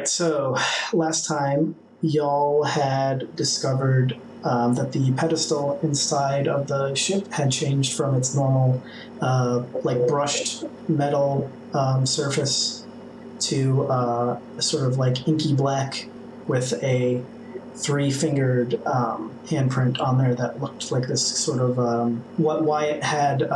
right, so last time y'all had discovered that the pedestal inside of the ship had changed from its normal, like brushed metal surface to a sort of like inky black with a three-fingered handprint on there that looked like this sort of what Wyatt had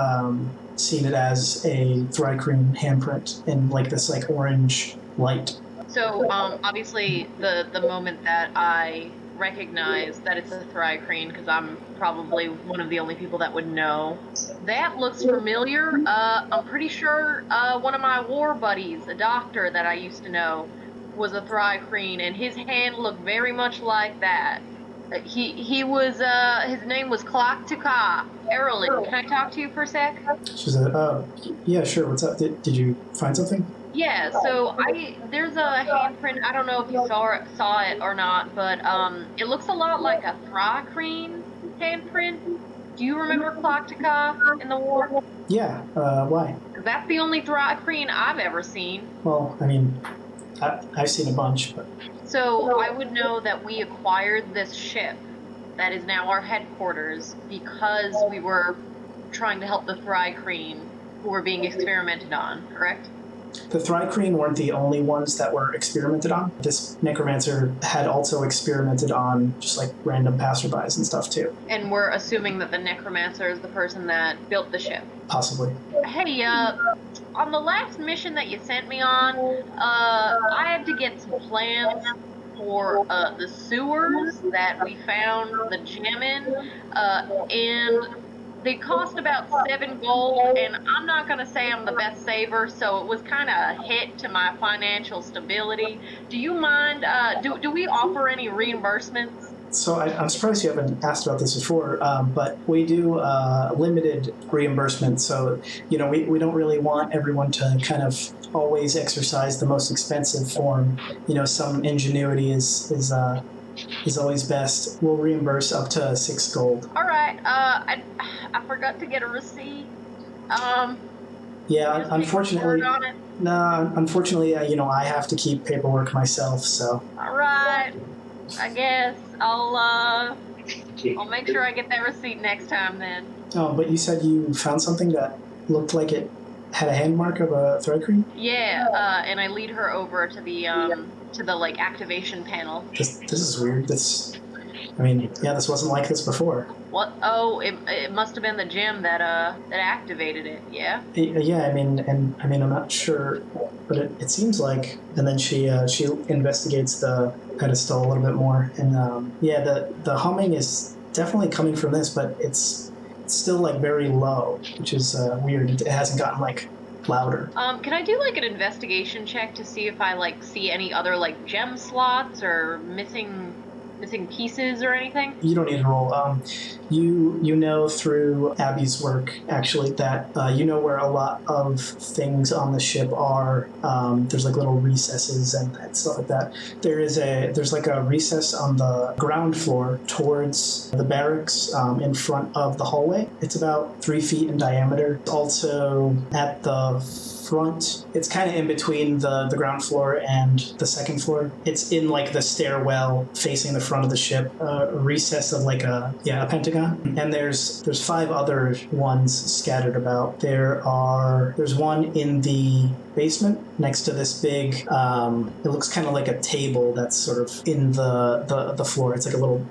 seen it as a Thrycreen handprint in like this like orange light. So, obviously, the moment that I recognize that it's a Thrycreen, because I'm probably one of the only people that would know, that looks familiar. I'm pretty sure one of my war buddies, a doctor that I used to know, was a Thrycreen, and his hand looked very much like that. He was, his name was Kloktuka Arldrin. Can I talk to you for a sec? She said, yeah, sure, what's up? Did you find something? Yeah, so there's a handprint. I don't know if you saw it or not, but it looks a lot like a Thrycreen handprint. Do you remember Kloktuka in the war? Yeah, why? That's the only Thrycreen I've ever seen. Well, I mean, I've seen a bunch, but... So I would know that we acquired this ship that is now our headquarters because we were trying to help the Thrycreen who were being experimented on, correct? The Thrycreen weren't the only ones that were experimented on. This necromancer had also experimented on just like random passerbys and stuff too. And we're assuming that the necromancer is the person that built the ship. Possibly. Hey, on the last mission that you sent me on, I had to get some plans for the sewers that we found the gem in, and they cost about 7 gold, and I'm not going to say I'm the best saver, so it was kind of a hit to my financial stability. Do you mind, do we offer any reimbursements? So I'm surprised you haven't asked about this before, but we do limited reimbursement, so, you know, we don't really want everyone to kind of always exercise the most expensive form. You know, some ingenuity is always best. We'll reimburse up to 6 gold. All right. I forgot to get a receipt. Yeah, unfortunately. No, unfortunately, you know, I have to keep paperwork myself. So. All right. I guess I'll make sure I get that receipt next time then. Oh, but you said you found something that looked like it had a hand mark of a Thrycreen? Yeah. And I lead her over to the like activation panel. This is weird. I mean, yeah, this wasn't like this before. What? Oh, it must have been the gem that activated it. Yeah. Yeah, I mean, I'm not sure, but it seems like. And then she investigates the pedestal a little bit more, and yeah, the humming is definitely coming from this, but it's still like very low, which is weird. It hasn't gotten like louder. Can I do like an investigation check to see if I like see any other like gem slots or missing pieces or anything? You don't need to roll. You know through Abby's work actually that you know where a lot of things on the ship are. There's like little recesses and stuff like that. There's like a recess on the ground floor towards the barracks in front of the hallway. It's about 3 feet in diameter. Also at the front, it's kind of in between the ground floor and the second floor. It's in like the stairwell facing the front of the ship, a recess of like a pentagon. And there's 5 other ones scattered about. There's one in the basement next to this big, it looks kind of like a table that's sort of in the floor. It's like a little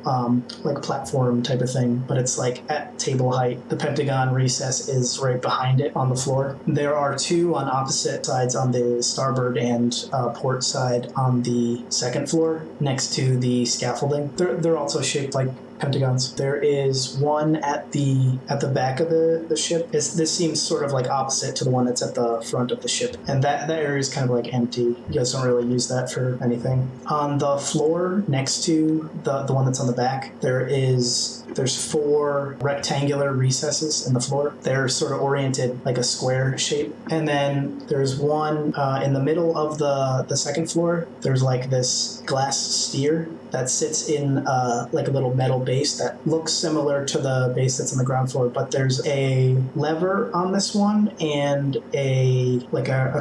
like platform type of thing, but it's like at table height. The pentagon recess is right behind it on the floor. There are 2 on opposite sides on the starboard and port side on the second floor next to the scaffolding. They're also shaped like pentagons. There is one at the back of the ship. This seems sort of like opposite to the one that's at the front of the ship, and that area is kind of like empty. You guys don't really use that for anything. On the floor next to the one that's on the back, there's 4 rectangular recesses in the floor. They're sort of oriented like a square shape, and then there's one in the middle of the second floor. There's like this glass sphere that sits in like a little metal base that looks similar to the base that's on the ground floor, but there's a lever on this one and a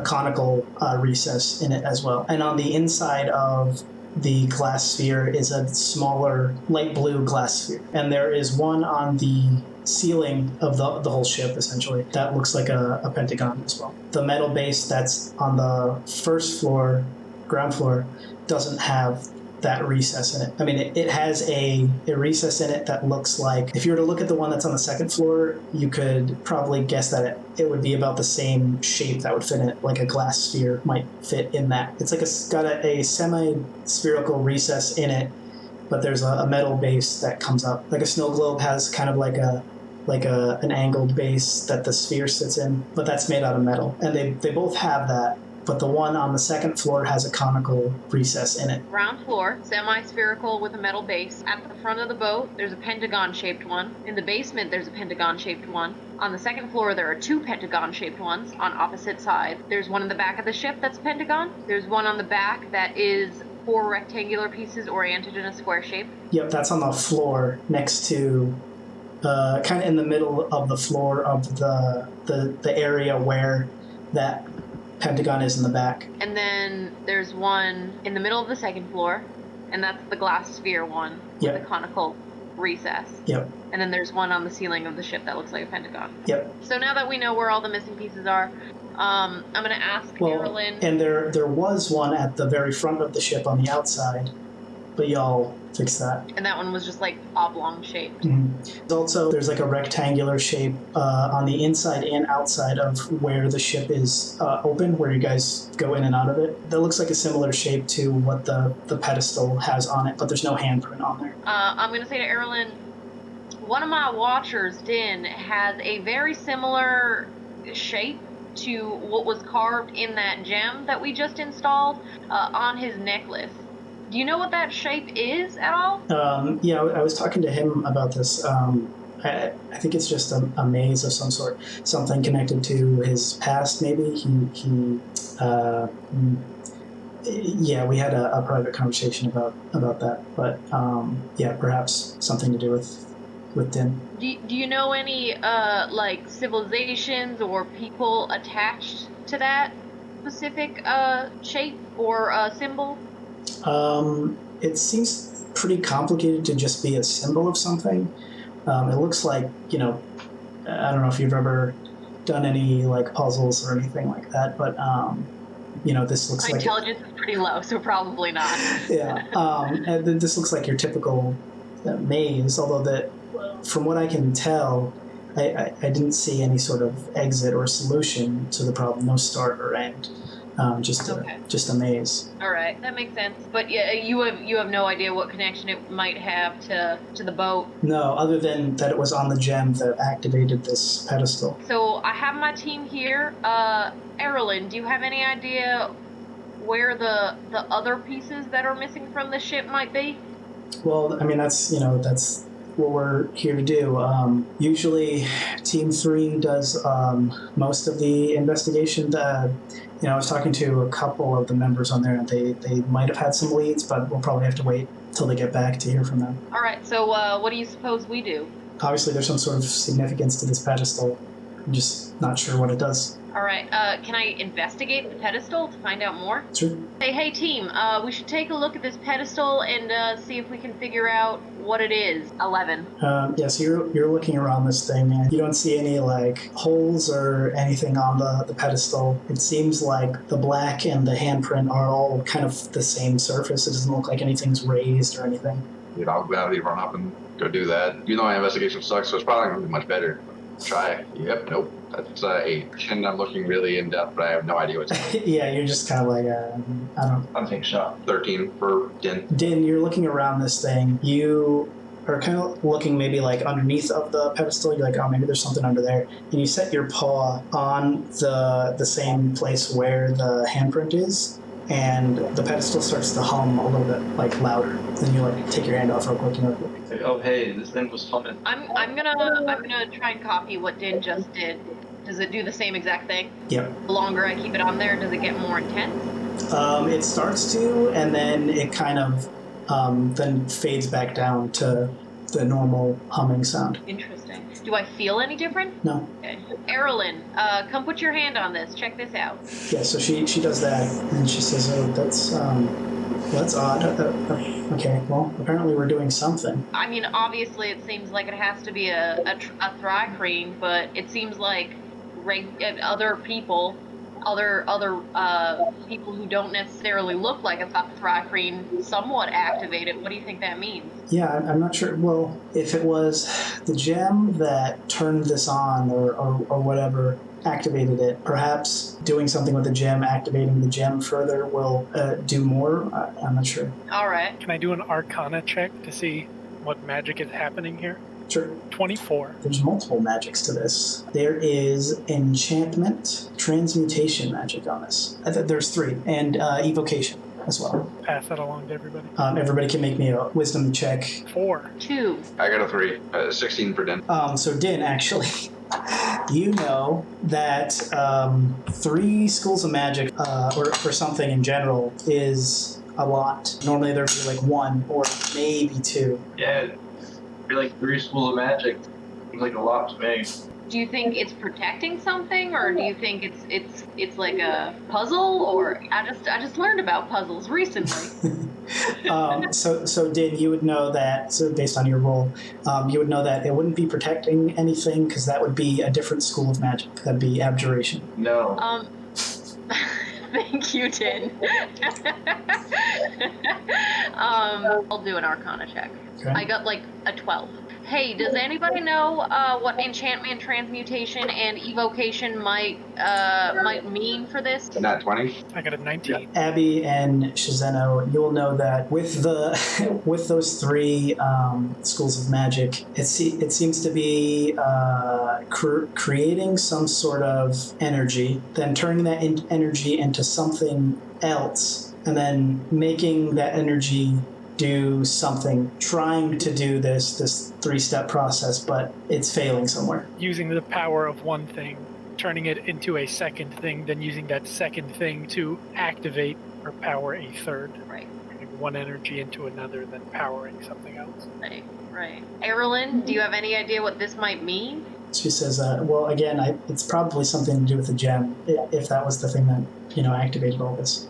conical recess in it as well. And on the inside of the glass sphere is a smaller light blue glass sphere, and there is one on the ceiling of the whole ship essentially that looks like a pentagon as well. The metal base that's on the first floor, ground floor, doesn't have that recess in it. I mean, it has a recess in it that looks like, if you were to look at the one that's on the second floor, you could probably guess that it would be about the same shape that would fit in it, like a glass sphere might fit in that. It's like got a semi-spherical recess in it, but there's a metal base that comes up. Like a snow globe has kind of like an angled base that the sphere sits in, but that's made out of metal. And they both have that, but the one on the second floor has a conical recess in it. Ground floor, semi-spherical with a metal base. At the front of the boat, there's a pentagon-shaped one. In the basement, there's a pentagon-shaped one. On the second floor, there are 2 pentagon-shaped ones on opposite sides. There's one in the back of the ship that's a pentagon. There's one on the back that is 4 rectangular pieces oriented in a square shape. Yep, that's on the floor next to, kind of in the middle of the floor of the area where that pentagon is in the back. And then there's one in the middle of the second floor, and that's the glass sphere one with a conical recess. Yep. And then there's one on the ceiling of the ship that looks like a pentagon. Yep. So now that we know where all the missing pieces are, I'm going to ask Arldrin. And there was one at the very front of the ship on the outside, but y'all fixed that. And that one was just like oblong shaped. Mm-hmm. Also, there's like a rectangular shape on the inside and outside of where the ship is open, where you guys go in and out of it. That looks like a similar shape to what the pedestal has on it, but there's no handprint on there. I'm going to say to Arldrin, one of my watchers, Din, has a very similar shape to what was carved in that gem that we just installed on his necklace. Do you know what that shape is at all? Yeah, I was talking to him about this. I think it's just a maze of some sort, something connected to his past, maybe. Yeah, we had a private conversation about that, but yeah, perhaps something to do with Din. Do you know any like civilizations or people attached to that specific shape or symbol? It seems pretty complicated to just be a symbol of something. It looks like, I don't know if you've ever done any like puzzles or anything like that, but this looks My like intelligence is pretty low, so probably not. Yeah, and this looks like your typical maze, although that, from what I can tell, I didn't see any sort of exit or solution to the problem. No start or end. Just a maze. All right, that makes sense. But yeah, you have no idea what connection it might have to the boat. No, other than that it was on the gem that activated this pedestal. So I have my team here. Arldrin, do you have any idea where the other pieces that are missing from the ship might be? Well, I mean that's what we're here to do. Usually, Team 3 does most of the investigation. I was talking to a couple of the members on there, and they might have had some leads, but we'll probably have to wait till they get back to hear from them. All right, so what do you suppose we do? Obviously, there's some sort of significance to this pedestal. I'm just not sure what it does. All right, can I investigate the pedestal to find out more? Sure. Hey team, we should take a look at this pedestal and see if we can figure out what it is. 11. Yeah, so you're looking around this thing, and you don't see any like holes or anything on the pedestal. It seems like the black and the handprint are all kind of the same surface. It doesn't look like anything's raised or anything. I'll gladly run up and go do that. My investigation sucks, so it's probably not going to be much better. Try. Yep, nope. That's 8. And I'm looking really in depth, but I have no idea what's going on. Yeah, you're just kind of like, I don't think so. 13 for Din. Din, you're looking around this thing. You are kind of looking maybe like underneath of the pedestal. You're like, oh, maybe there's something under there. And you set your paw on the same place where the handprint is, and the pedestal starts to hum a little bit like louder. Then you like take your hand off real quick and you're like, oh hey, this thing was humming. I'm gonna try and copy what Din just did. Does it do the same exact thing? Yep. The longer I keep it on there, does it get more intense? It starts to, and then it kind of then fades back down to the normal humming sound. Interesting. Do I feel any different? No. Okay. Arldrin, come put your hand on this. Check this out. Yeah, so she does that, and she says, "Oh, that's odd. Okay, well, apparently we're doing something." I mean, obviously, it seems like it has to be a thrycreen, but it seems like other people who don't necessarily look like a thrycreen somewhat activate it. What do you think that means? Yeah, I'm not sure. Well, if it was the gem that turned this on or whatever activated it, perhaps doing something with the gem, activating the gem further will do more. I'm not sure. All right. Can I do an Arcana check to see what magic is happening here? Sure. 24. There's multiple magics to this. There is enchantment, transmutation magic on this. There's 3, and evocation as well. Pass that along to everybody. Everybody can make me a wisdom check. 4. 2. I got a 3. 16 for Din. So Din, actually, you know that 3 schools of magic, or for something in general, is a lot. Normally there'd be like 1 or maybe 2. Yeah, I feel like 3 schools of magic seems like a lot to me. Do you think it's protecting something, or do you think it's like a puzzle? Or I just learned about puzzles recently. So Din, you would know that. So based on your role, you would know that it wouldn't be protecting anything because that would be a different school of magic. That'd be abjuration. No. Thank you, Din. I'll do an Arcana check. Okay. I got like a 12. Hey, does anybody know what enchantment, transmutation, and evocation might mean for this? Not 20. I got a 19. Abby and Shizeno, you'll know that with with those 3 schools of magic, it seems to be creating some sort of energy, then turning that energy into something else, and then making that energy do something, trying to do this 3-step process, but it's failing somewhere. Using the power of one thing, turning it into a second thing, then using that second thing to activate or power a third. Right. Turning one energy into another, then powering something else. Right. Arldrin, do you have any idea what this might mean? She says, well, again, it's probably something to do with the gem, if that was the thing that, activated all this.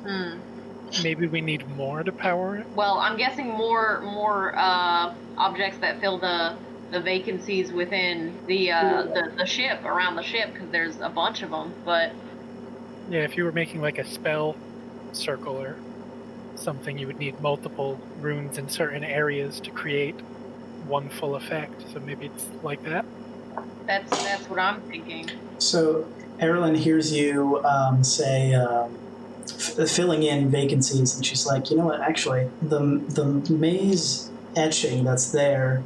Maybe we need more to power it? Well, I'm guessing more objects that fill the vacancies within the ship, around the ship, because there's a bunch of them, but... Yeah, if you were making like a spell circle or something, you would need multiple runes in certain areas to create one full effect, so maybe it's like that? That's what I'm thinking. So, Arldrin hears you say... filling in vacancies, and she's like, you know what, actually, the maze etching that's there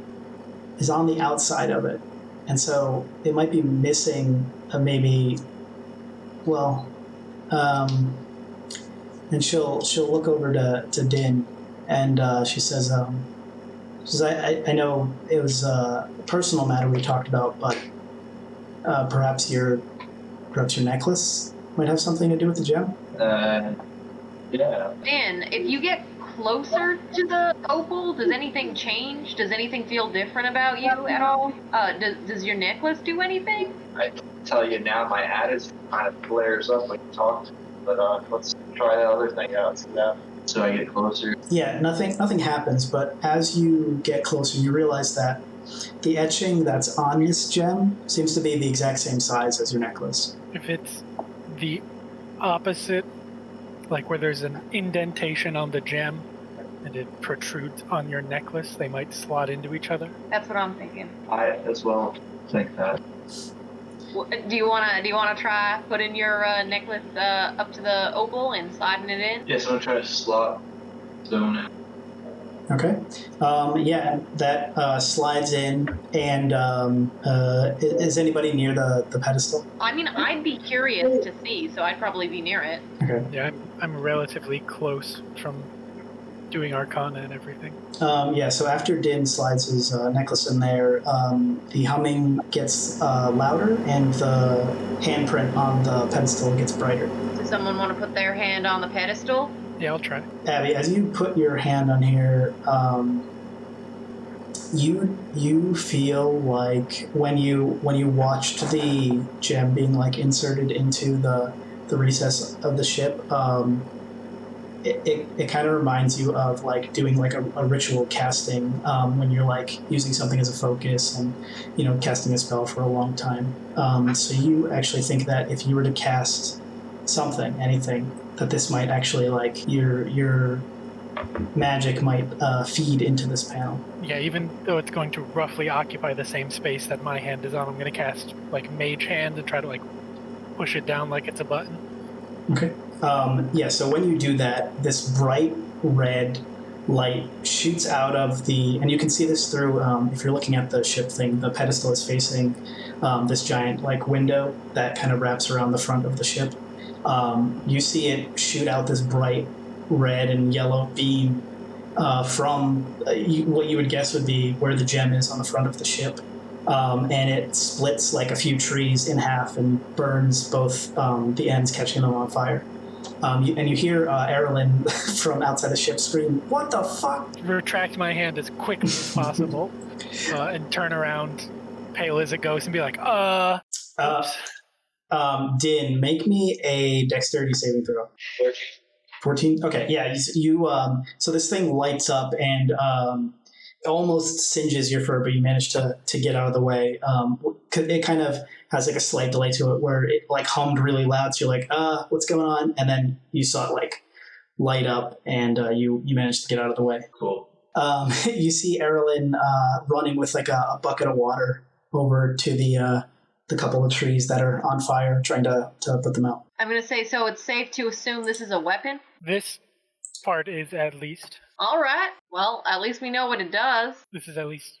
is on the outside of it, and so it might be missing and she'll look over to Din, and she says, I know it was a personal matter we talked about, but perhaps your necklace might have something to do with the gem? Yeah. Din, if you get closer to the opal, does anything change? Does anything feel different about you at all? Does your necklace do anything? I can tell you now, my attitude kind of flares up when you talk to me, but let's try that other thing out so I get closer. Yeah, nothing happens, but as you get closer, you realize that the etching that's on this gem seems to be the exact same size as your necklace. If it's the opposite, like where there's an indentation on the gem and it protrudes on your necklace, they might slot into each other. That's what I'm thinking. I as well think that. Do you wanna try putting your necklace up to the opal and sliding it in? Yes, I'm gonna try to slot zone it. Okay. Yeah, that slides in, and is anybody near the pedestal? I mean, I'd be curious to see, so I'd probably be near it. Okay. Yeah, I'm relatively close from doing Arcana and everything. Yeah, so after Din slides his necklace in there, the humming gets louder, and the handprint on the pedestal gets brighter. Does someone want to put their hand on the pedestal? Yeah, I'll try. Abby, as you put your hand on here, you feel like when you watched the gem being like inserted into the recess of the ship, it kind of reminds you of like doing like a ritual casting when you're like using something as a focus and casting a spell for a long time. So you actually think that if you were to cast anything, that this might actually like your magic might feed into this panel. Yeah, even though it's going to roughly occupy the same space that my hand is on, I'm going to cast like Mage Hand and try to like push it down like it's a button. Okay. So when you do that, this bright red light shoots out of and you can see this through, if you're looking at the ship thing, the pedestal is facing this giant like window that kind of wraps around the front of the ship. You see it shoot out this bright red and yellow beam from what you would guess would be where the gem is on the front of the ship. And it splits like a few trees in half and burns both the ends, catching them on fire. And you hear Arldrin from outside the ship scream, "What the fuck?" Retract my hand as quickly as possible and turn around, pale as a ghost, and be like, Din, make me a dexterity saving throw. 14? Okay, yeah. So this thing lights up and almost singes your fur, but you manage to get out of the way. It kind of has like a slight delay to it where it like hummed really loud, so you're like, what's going on? And then you saw it like light up and you managed to get out of the way. Cool. You see Arldrin running with like a bucket of water over to the couple of trees that are on fire, trying to put them out. I'm going to say, so it's safe to assume this is a weapon? This part is at least. All right. Well, at least we know what it does. This is at least,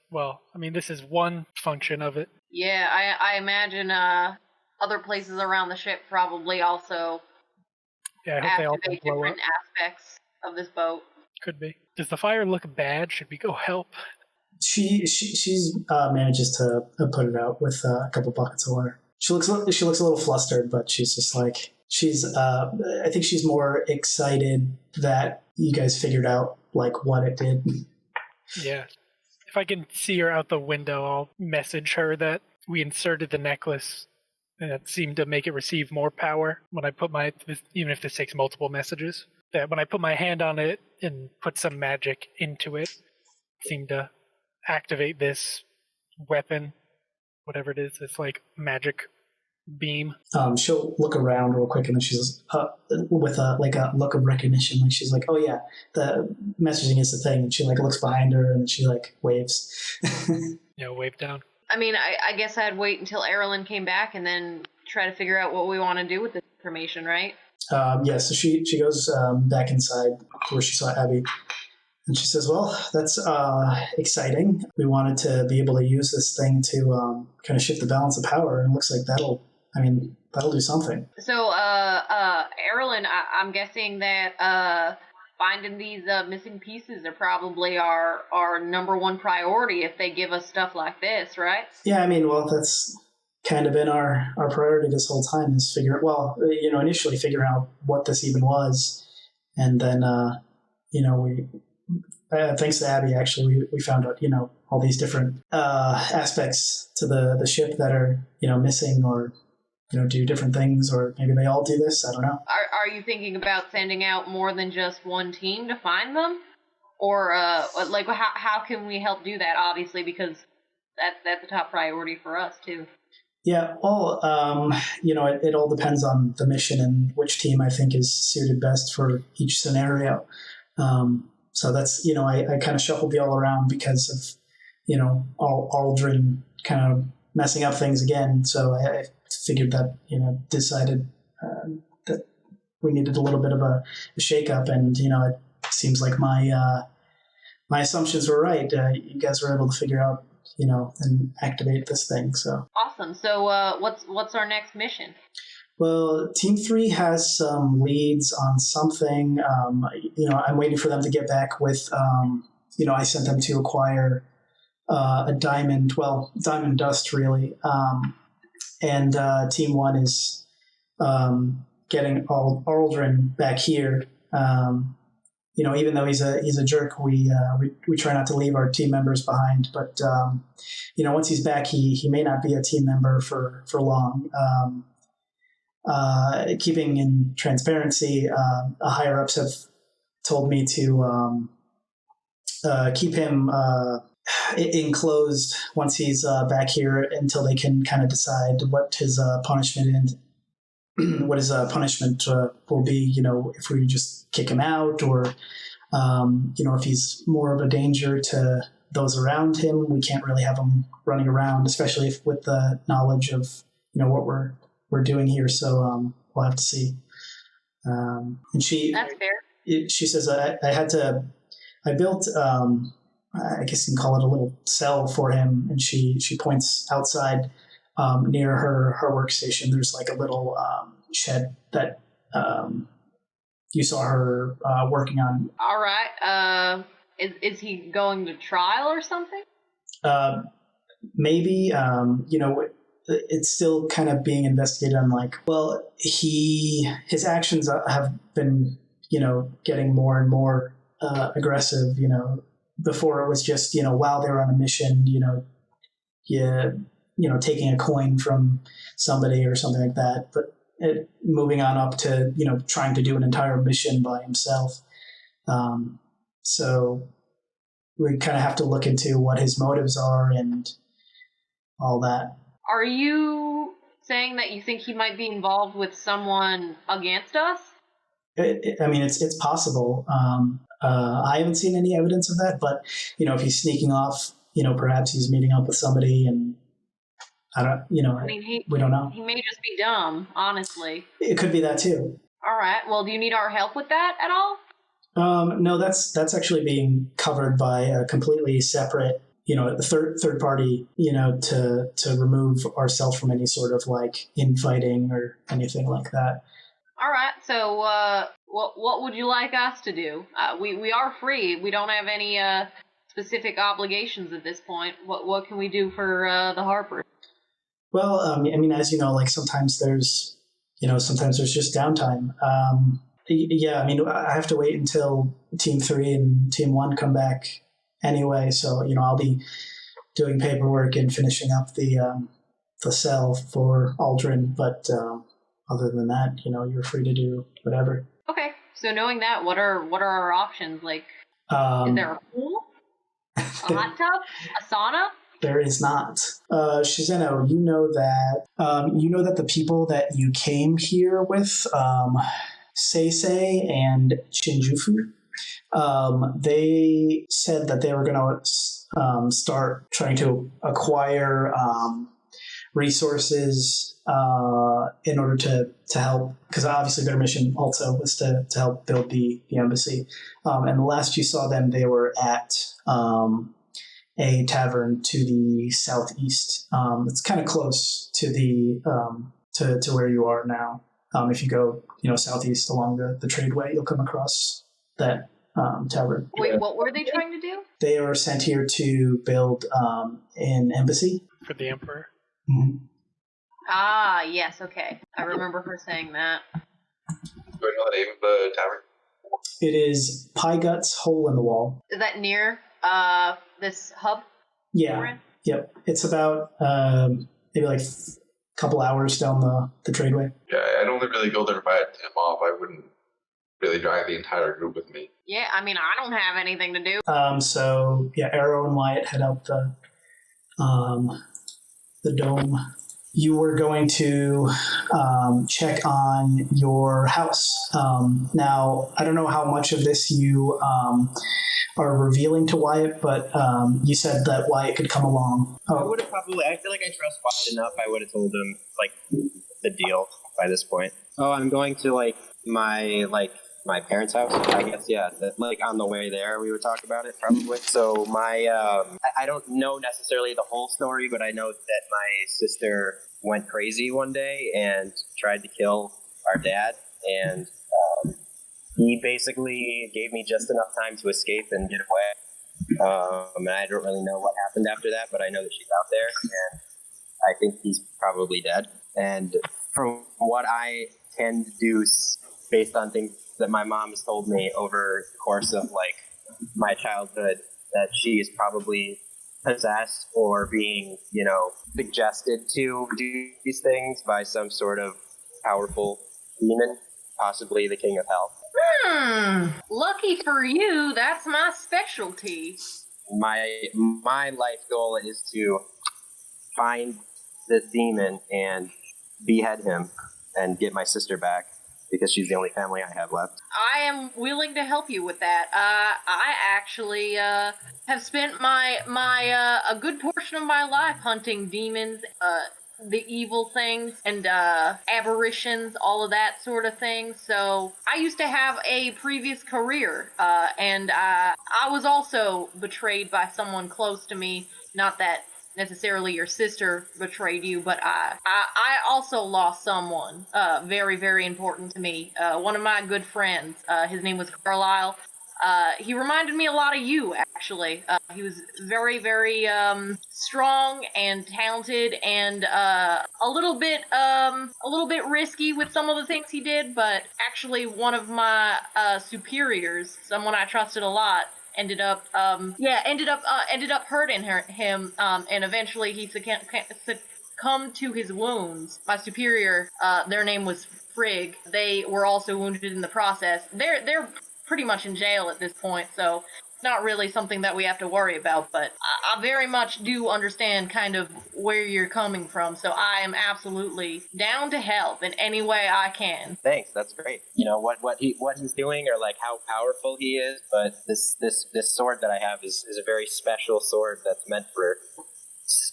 this is one function of it. Yeah, I imagine other places around the ship probably also activate different aspects of this boat. Could be. Does the fire look bad? Should we go help? She's manages to put it out with a couple buckets of water. She looks a little flustered, but she's just like I think she's more excited that you guys figured out like what it did. Yeah. If I can see her out the window, I'll message her that we inserted the necklace and that seemed to make it receive more power when I put even if this takes multiple messages, that when I put my hand on it and put some magic into it, seemed to activate this weapon, whatever it is, this like magic beam. She'll look around real quick and then she's with a look of recognition, like she's like, oh yeah, the messaging is the thing, and she like looks behind her and she like waves. Wave down. I mean, I guess I'd wait until Arldrin came back and then try to figure out what we want to do with this information, right? So she goes back inside where she saw Abby. And she says, well, that's exciting. We wanted to be able to use this thing to kind of shift the balance of power, and it looks like that'll do something. So, Arldrin, I'm guessing that finding these missing pieces are probably our number one priority if they give us stuff like this, right? Yeah, that's kind of been our priority this whole time, is initially figure out what this even was, and then, we... thanks to Abby, actually, we found out, all these different aspects to the ship that are, missing or, do different things, or maybe they all do this. I don't know. Are you thinking about sending out more than just one team to find them? Or, how can we help do that, obviously, because that's a top priority for us, too. Yeah, well, it all depends on the mission and which team I think is suited best for each scenario. So that's, I kind of shuffled the all around because of, Arldrin kind of messing up things again. So I figured that, decided that we needed a little bit of a shake-up, and, it seems like my assumptions were right. You guys were able to figure out, and activate this thing. So awesome. So what's our next mission? Well, Team 3 has some leads on something. I'm waiting for them to get back with, I sent them to acquire a diamond dust, really. And Team 1 is getting Arldrin back here Even though he's a jerk, we try not to leave our team members behind. But once he's back, he may not be a team member for long. Keeping in transparency, higher ups have told me to keep him enclosed once he's back here until they can kind of decide what his punishment will be. If we just kick him out, or if he's more of a danger to those around him, we can't really have him running around, especially with the knowledge of what we're doing here. So we'll have to see. And That's fair. She says I built I guess you can call it a little cell for him, and she points outside near her workstation. There's like a little shed that you saw her working on. All right. Is he going to trial or something? Maybe. It's still kind of being investigated on his actions have been, getting more and more aggressive. Before it was just, while they were on a mission, taking a coin from somebody or something like that. But moving on up to, trying to do an entire mission by himself. So we kind of have to look into what his motives are and all that. Are you saying that you think he might be involved with someone against us? It's possible. I haven't seen any evidence of that, but if he's sneaking off, perhaps he's meeting up with somebody, and I don't, we don't know. He may just be dumb, honestly. It could be that too. All right. Well, do you need our help with that at all? No, that's actually being covered by a completely separate, the third party, to remove ourselves from any sort of infighting or anything like that. All right. So, what would you like us to do? We are free. We don't have any specific obligations at this point. What can we do for the Harper? Well, as you know, sometimes there's just downtime. Yeah, I have to wait until Team 3 and Team 1 come back anyway. So, I'll be doing paperwork and finishing up the cell for Arldrin. But other than that, you're free to do whatever. Okay. So knowing that, what are our options? Is there a pool? A hot tub? A sauna? There is not. Shizeno, you know that the people that you came here with, Seisei and Shinjufu, they said that they were going to start trying to acquire resources in order to help, because obviously their mission also was to help build the embassy. And the last you saw them, they were at a tavern to the southeast. It's kind of close to the to where you are now. If you go, southeast along the tradeway, you'll come across that tavern. Wait, what were they trying to do? They are sent here to build an embassy for the Emperor. Mm-hmm. Ah, yes, okay. I remember her saying that. Do I know the name of the tavern? It is Pie Guts Hole in the Wall. Is that near this hub? Yeah. Yep. It's about maybe a couple hours down the tradeway. Yeah, I'd only really go there if I had time off. I wouldn't really drag the entire group with me. Yeah, I don't have anything to do. So yeah, Arrow and Wyatt head out the dome. You were going to check on your house. Now, I don't know how much of this you are revealing to Wyatt, but you said that Wyatt could come along. I would have probably, I feel like I trust Wyatt enough, I would have told him, the deal by this point. Oh, I'm going to, my parents' house, I guess, yeah. On the way there, we would talk about it, probably. So I don't know necessarily the whole story, but I know that my sister went crazy one day and tried to kill our dad, and he basically gave me just enough time to escape and get away. And I don't really know what happened after that, but I know that she's out there, and I think he's probably dead. And from what I can deduce, based on things that my mom has told me over the course of like my childhood that she is probably possessed or being, suggested to do these things by some sort of powerful demon, possibly the king of hell. Lucky for you, that's my specialty. My life goal is to find this demon and behead him and get my sister back because she's the only family I have left. I am willing to help you with that. I actually have spent a good portion of my life hunting demons, the evil things, and aberrations, all of that sort of thing. So I used to have a previous career, and I was also betrayed by someone close to me. Not that necessarily your sister betrayed you, but I also lost someone very, very important to me. One of my good friends, his name was Carlisle. He reminded me a lot of you, actually. He was very, very strong and talented, and a little bit risky with some of the things he did. But actually, one of my superiors, someone I trusted a lot, ended up hurting him, and eventually he succumbed to his wounds. My superior, their name was Frigg. They were also wounded in the process. They're pretty much in jail at this point, so it's not really something that we have to worry about, but I very much do understand kind of where you're coming from, so I am absolutely down to help in any way I can. Thanks, that's great. What he's doing, or like how powerful he is, but this sword that I have is a very special sword that's meant for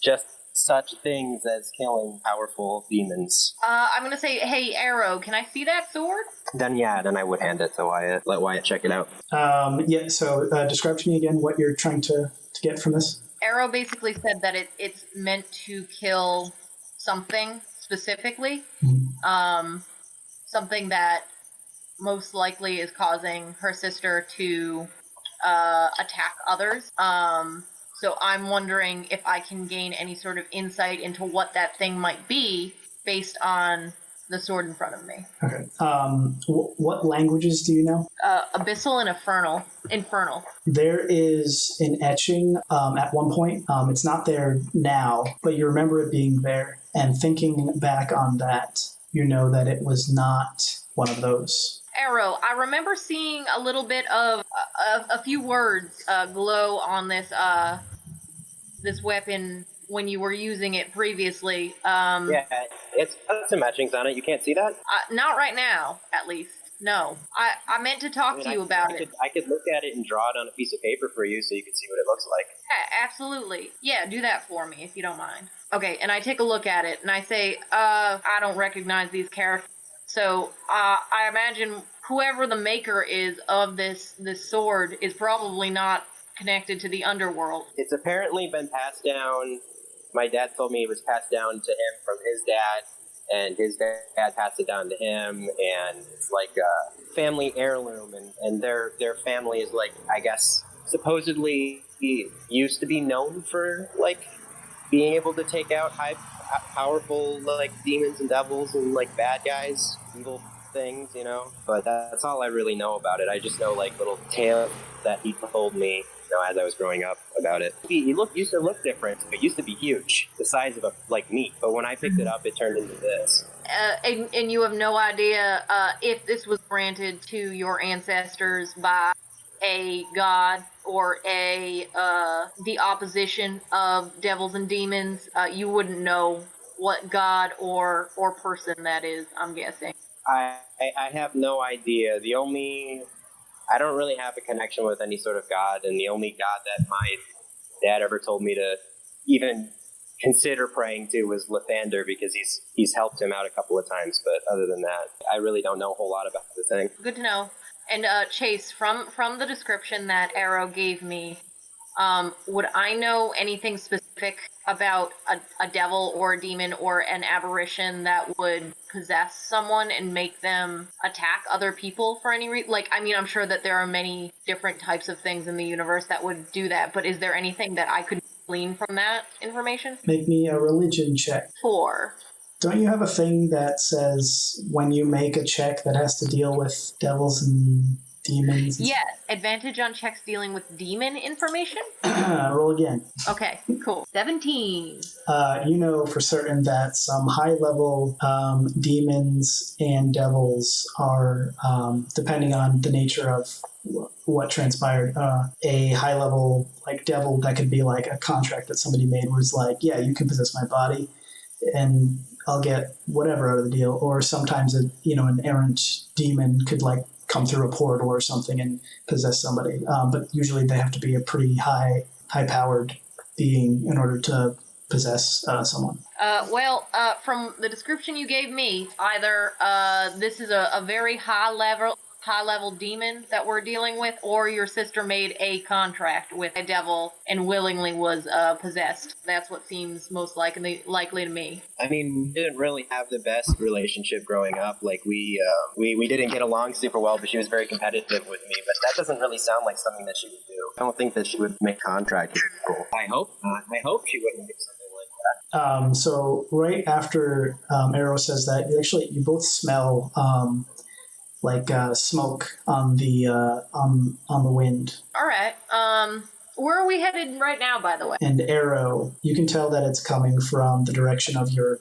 just such things as killing powerful demons. I'm gonna say, hey, Arrow, can I see that sword? Then I would hand it to Wyatt. Let Wyatt check it out. So describe to me again what you're trying to get from this. Arrow basically said that it's meant to kill something specifically. Something that most likely is causing her sister to attack others. So I'm wondering if I can gain any sort of insight into what that thing might be based on the sword in front of me. Okay. What languages do you know? Abyssal and Infernal. There is an etching at one point. It's not there now, but you remember it being there. And thinking back on that, you know that it was not one of those. Arrow, I remember seeing a little bit of a few words glow on this weapon when you were using it previously. Yeah, it's got some etchings on it. You can't see that? Not right now, at least. No. I meant to talk to you about it. I could look at it and draw it on a piece of paper for you so you can see what it looks like. Yeah, absolutely. Yeah, do that for me if you don't mind. Okay, and I take a look at it and I say, I don't recognize these characters. So I imagine whoever the maker is of this sword is probably not connected to the underworld. It's apparently been passed down. My dad told me it was passed down to him from his dad, and his dad passed it down to him, and it's like a family heirloom, and their family is like, I guess, supposedly used to be known for like being able to take out powerful like demons and devils and like bad guys, evil things, but that's all I really know about it. I just know like little tales that he told me as I was growing up about it. He used to look different. It used to be huge, the size of a like meat, but when I picked it up it turned into this. And you have no idea if this was granted to your ancestors by a god or the opposition of devils and demons. You wouldn't know what god or person that is, I'm guessing. I have no idea. I don't really have a connection with any sort of god, and the only god that my dad ever told me to even consider praying to was Lathander, because he's helped him out a couple of times, but other than that, I really don't know a whole lot about the thing. Good to know. And Chase, from the description that Arrow gave me, would I know anything specific about a devil or a demon or an aberration that would possess someone and make them attack other people for any reason? Like, I mean, I'm sure that there are many different types of things in the universe that would do that, but is there anything that I could glean from that information? Make me a religion check. 4. Don't you have a thing that says when you make a check that has to deal with devils and demons? Yes, advantage on checks dealing with demon information. Roll again. Okay, cool. 17. You know for certain that some high-level demons and devils are, depending on the nature of what transpired, a high-level like devil that could be like a contract that somebody made where it's like, yeah, you can possess my body, and I'll get whatever out of the deal. Or sometimes an errant demon could like come through a portal or something and possess somebody. But usually they have to be a pretty high-powered being in order to possess someone. From the description you gave me, either this is a very high level demon that we're dealing with, or your sister made a contract with a devil and willingly was possessed. That's what seems most likely to me. I mean, we didn't really have the best relationship growing up. Like, we didn't get along super well, but she was very competitive with me. But that doesn't really sound like something that she would do. I don't think that she would make contract with people. I hope not. I hope she wouldn't make something like that. So right after Arrow says that, you both smell smoke on the wind. All right. Where are we headed right now, by the way? And Arrow, you can tell that it's coming from the direction of your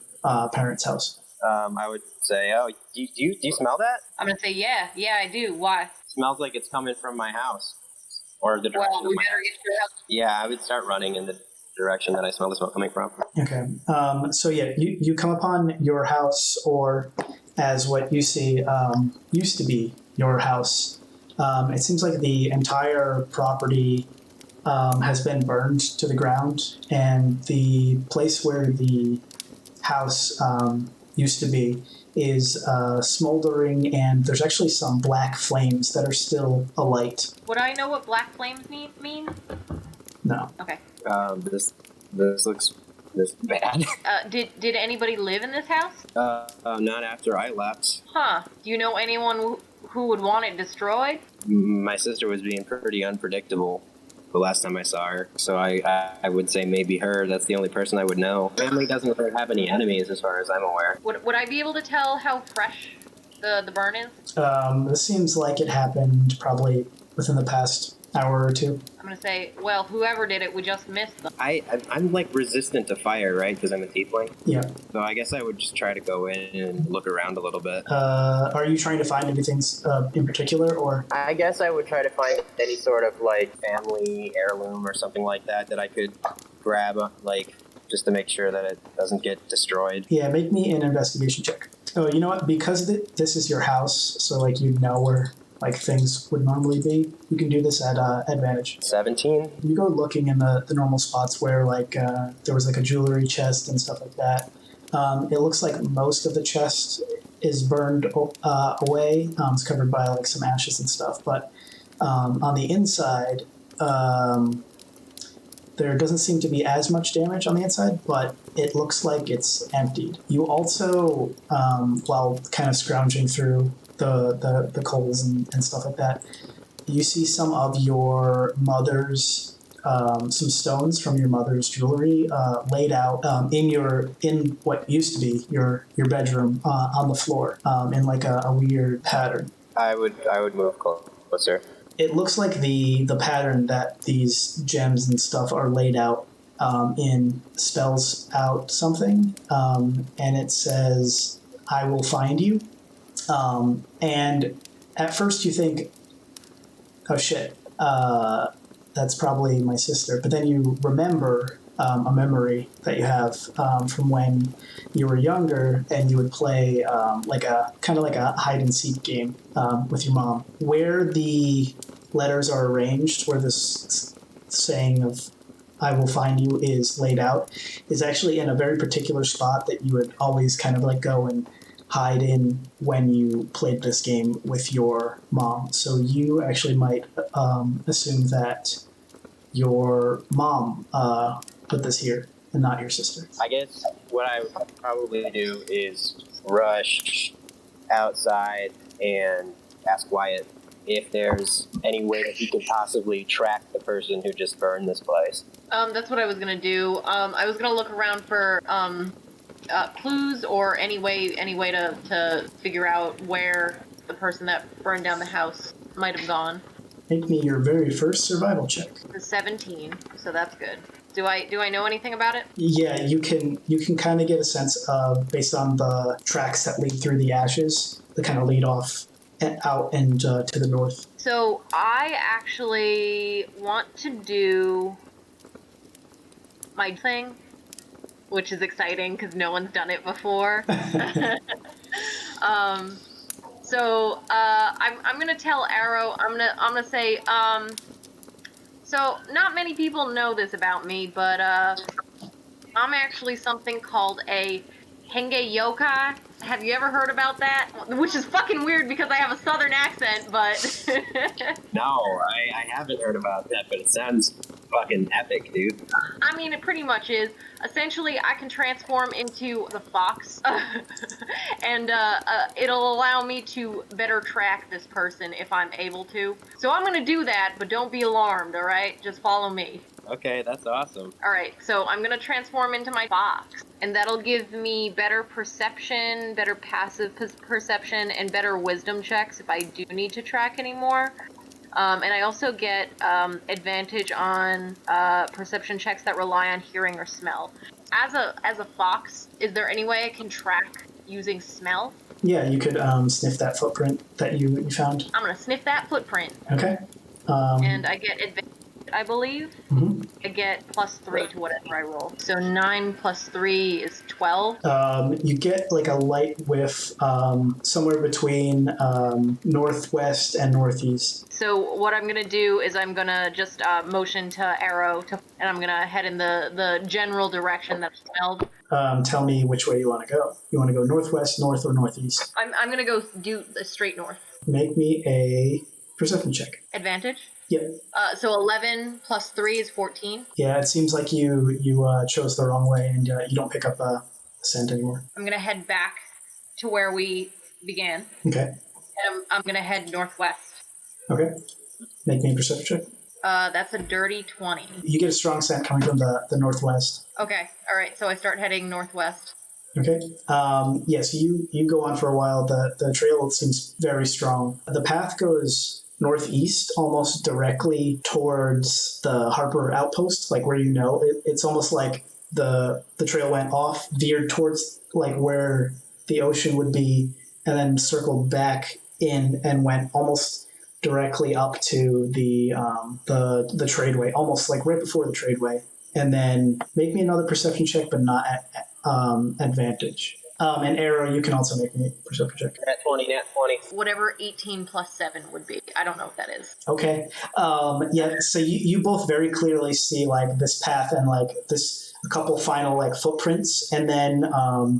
parents' house. I would say, do you smell that? I'm gonna say, yeah, I do. Why? It smells like it's coming from my house, or the direction. Well, we better get to your house. Yeah, I would start running in the direction that I smell the smoke coming from. Okay. So yeah, you come upon your house, or as what you see used to be your house. It seems like the entire property has been burned to the ground, and the place where the house used to be is smoldering, and there's actually some black flames that are still alight. Would I know what black flames mean? No. Okay. This looks bad. Did anybody live in this house? Not after I left. Huh. Do you know anyone who would want it destroyed? My sister was being pretty unpredictable the last time I saw her, so I would say maybe her. That's the only person I would know. Family doesn't really have any enemies as far as I'm aware. Would I be able to tell how fresh the burn is? This seems like it happened probably within the past hour or two. I'm gonna say, well, whoever did it, we just missed them. I'm like resistant to fire, right? Because I'm a tiefling. Yeah. So I guess I would just try to go in and look around a little bit. Are you trying to find anything in particular, or? I guess I would try to find any sort of like family heirloom or something like that I could grab, just to make sure that it doesn't get destroyed. Yeah, make me an investigation check. Oh, you know what? Because this is your house, so like you know where things would normally be, you can do this at advantage. 17? You go looking in the normal spots where there was a jewelry chest and stuff like that. It looks like most of the chest is burned away. It's covered by some ashes and stuff, but on the inside, there doesn't seem to be as much damage on the inside, but it looks like it's emptied. You also, while kind of scrounging through the coals and stuff like that, you see some of your mother's some stones from your mother's jewelry laid out in what used to be your bedroom on the floor in a weird pattern. I would move closer. It looks like the pattern that these gems and stuff are laid out in spells out something, and it says, "I will find you." And at first you think, oh shit, that's probably my sister. But then you remember a memory that you have from when you were younger, and you would play kind of like a hide and seek game with your mom. Where the letters are arranged, where this saying of "I will find you" is laid out, is actually in a very particular spot that you would always kind of go and hide in when you played this game with your mom. So you actually might assume that your mom put this here and not your sister. I guess what I would probably do is rush outside and ask Wyatt if there's any way that he could possibly track the person who just burned this place. That's what I was gonna do. I was gonna look around for clues or any way to figure out where the person that burned down the house might have gone? Make me your very first survival check. The 17, so that's good. Do I know anything about it? Yeah, you can kind of get a sense of, based on the tracks that lead through the ashes, that kind of lead off and out and to the north. So I actually want to do my thing, which is exciting because no one's done it before. So I'm gonna tell Arrow. I'm gonna say. So not many people know this about me, but I'm actually something called a henge yokai. Have you ever heard about that? Which is fucking weird because I have a southern accent, but... No, I haven't heard about that, but it sounds fucking epic, dude. I mean, it pretty much is. Essentially, I can transform into the fox, and it'll allow me to better track this person if I'm able to. So I'm gonna do that, but don't be alarmed, alright? Just follow me. Okay, that's awesome. Alright, so I'm gonna transform into my fox, and that'll give me better perception, better passive perception, and better wisdom checks if I do need to track anymore. And I also get advantage on perception checks that rely on hearing or smell. As a fox, is there any way I can track using smell? Yeah, you could sniff that footprint that you found. I'm gonna sniff that footprint. Okay. And I get advantage, I believe. Mm-hmm. I get +3 to whatever I roll. So 9 + 3 is 12. You get like a light whiff somewhere between northwest and northeast. So what I'm gonna do is I'm gonna just motion to Arrow, and I'm gonna head in the general direction that I smelled. Tell me which way you want to go. You want to go northwest, north, or northeast? I'm gonna go do the straight north. Make me a perception check. Advantage? Yep. So 11 + 3 is 14. Yeah, it seems like you chose the wrong way and you don't pick up a scent anymore. I'm gonna head back to where we began. Okay. And I'm gonna head northwest. Okay. Make me a perception check. That's a dirty 20. You get a strong scent coming from the northwest. Okay, alright, so I start heading northwest. Okay. Yes, you go on for a while. The trail seems very strong. The path goes northeast, almost directly towards the Harper outpost, like where it's almost like the trail went off, veered towards like where the ocean would be, and then circled back in and went almost directly up to the tradeway, almost like right before the tradeway. And then make me another perception check, but not at advantage. And Arrow, you can also make me a perception check. Nat 20. Whatever 18 + 7 would be. I don't know what that is. Okay. Yeah, so you both very clearly see like this path and like this a couple final like footprints, and then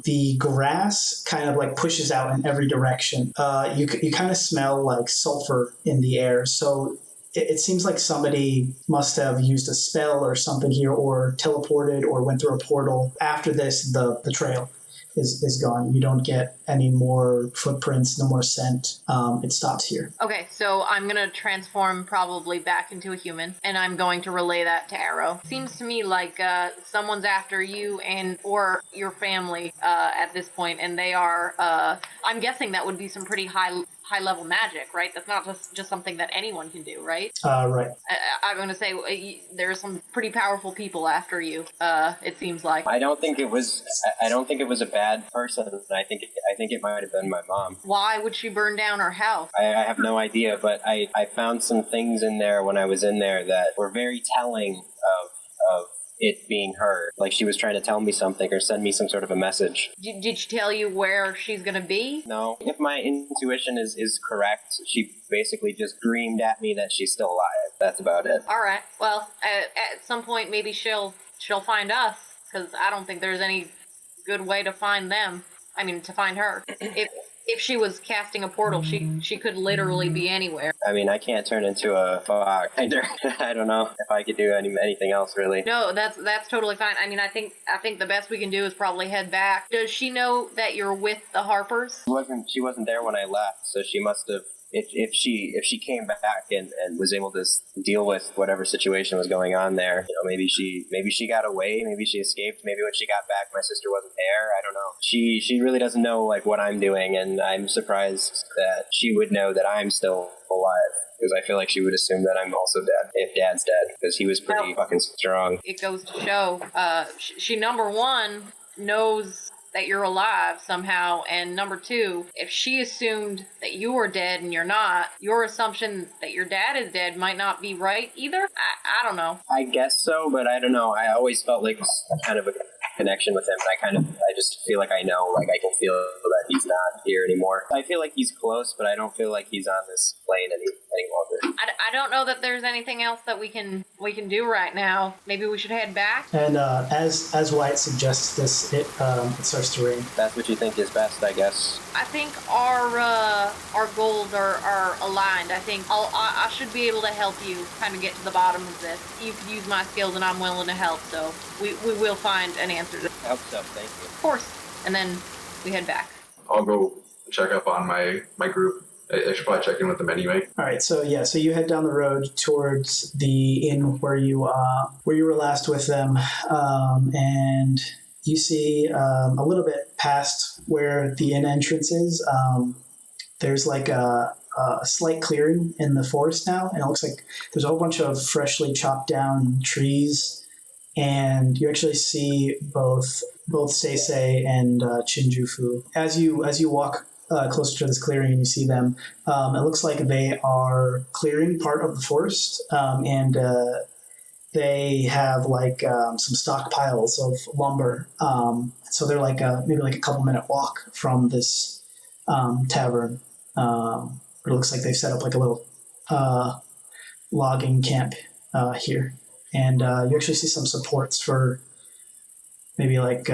the grass kind of like pushes out in every direction. You kind of smell like sulfur in the air, so it seems like somebody must have used a spell or something here, or teleported, or went through a portal. After this, the trail is gone. You don't get any more footprints, no more scent. It stops here. Okay, so I'm gonna transform probably back into a human, and I'm going to relay that to Arrow. Seems to me like someone's after you and or your family at this point, and they are. I'm guessing that would be some pretty high level magic, right? That's not just something that anyone can do, right? Right. I'm gonna say there's some pretty powerful people after you. It seems like. I don't think it was a bad person. I think it might have been my mom. Why would she burn down her house? I have no idea, but I found some things in there when I was in there that were very telling of it being her. Like she was trying to tell me something or send me some sort of a message. Did she tell you where she's gonna be? No. If my intuition is correct, she basically just screamed at me that she's still alive. That's about it. Alright, well, at some point maybe she'll find us, because I don't think there's any good way to find them. I mean, to find her. If she was casting a portal, she could literally be anywhere. I mean, I can't turn into a fox either. I don't know if I could do anything else, really. No, that's totally fine. I mean, I think the best we can do is probably head back. Does she know that you're with the Harpers? She wasn't there when I left, so she must have if she came back and was able to deal with whatever situation was going on there, maybe she got away, maybe she escaped, maybe when she got back my sister wasn't there. I don't know. She really doesn't know like what I'm doing, and I'm surprised that she would know that I'm still alive. Because I feel like she would assume that I'm also dead if Dad's dead, because he was pretty fucking strong. It goes to show, she number one knows that you're alive somehow, and number two, if she assumed that you were dead and you're not, your assumption that your dad is dead might not be right either. I don't know. I guess so, but I don't know. I always felt like kind of a connection with him, and I just feel like I know, like I can feel that he's not here anymore. I feel like he's close, but I don't feel like he's on this plane any longer. I don't know that there's anything else that we can do right now. Maybe we should head back. And as Wyatt suggests this, it starts to rain. That's what you think is best, I guess. I think our goals are aligned. I think I should be able to help you kind of get to the bottom of this. You could use my skills, and I'm willing to help. So we will find an answer. I hope so. Thank you. Of course. And then we head back. I'll go check up on my group. I should probably check in with them anyway. All right, so you head down the road towards the inn where you were last with them, and you see a little bit past where the inn entrance is. There's like a slight clearing in the forest now, and it looks like there's a whole bunch of freshly chopped down trees, and you actually see both Seisei and Shinjufu. As you walk closer to this clearing and you see them, it looks like they are clearing part of the forest, and they have like some stockpiles of lumber. So they're like maybe like a couple minute walk from this tavern. But it looks like they've set up like a little logging camp here. And you actually see some supports for maybe like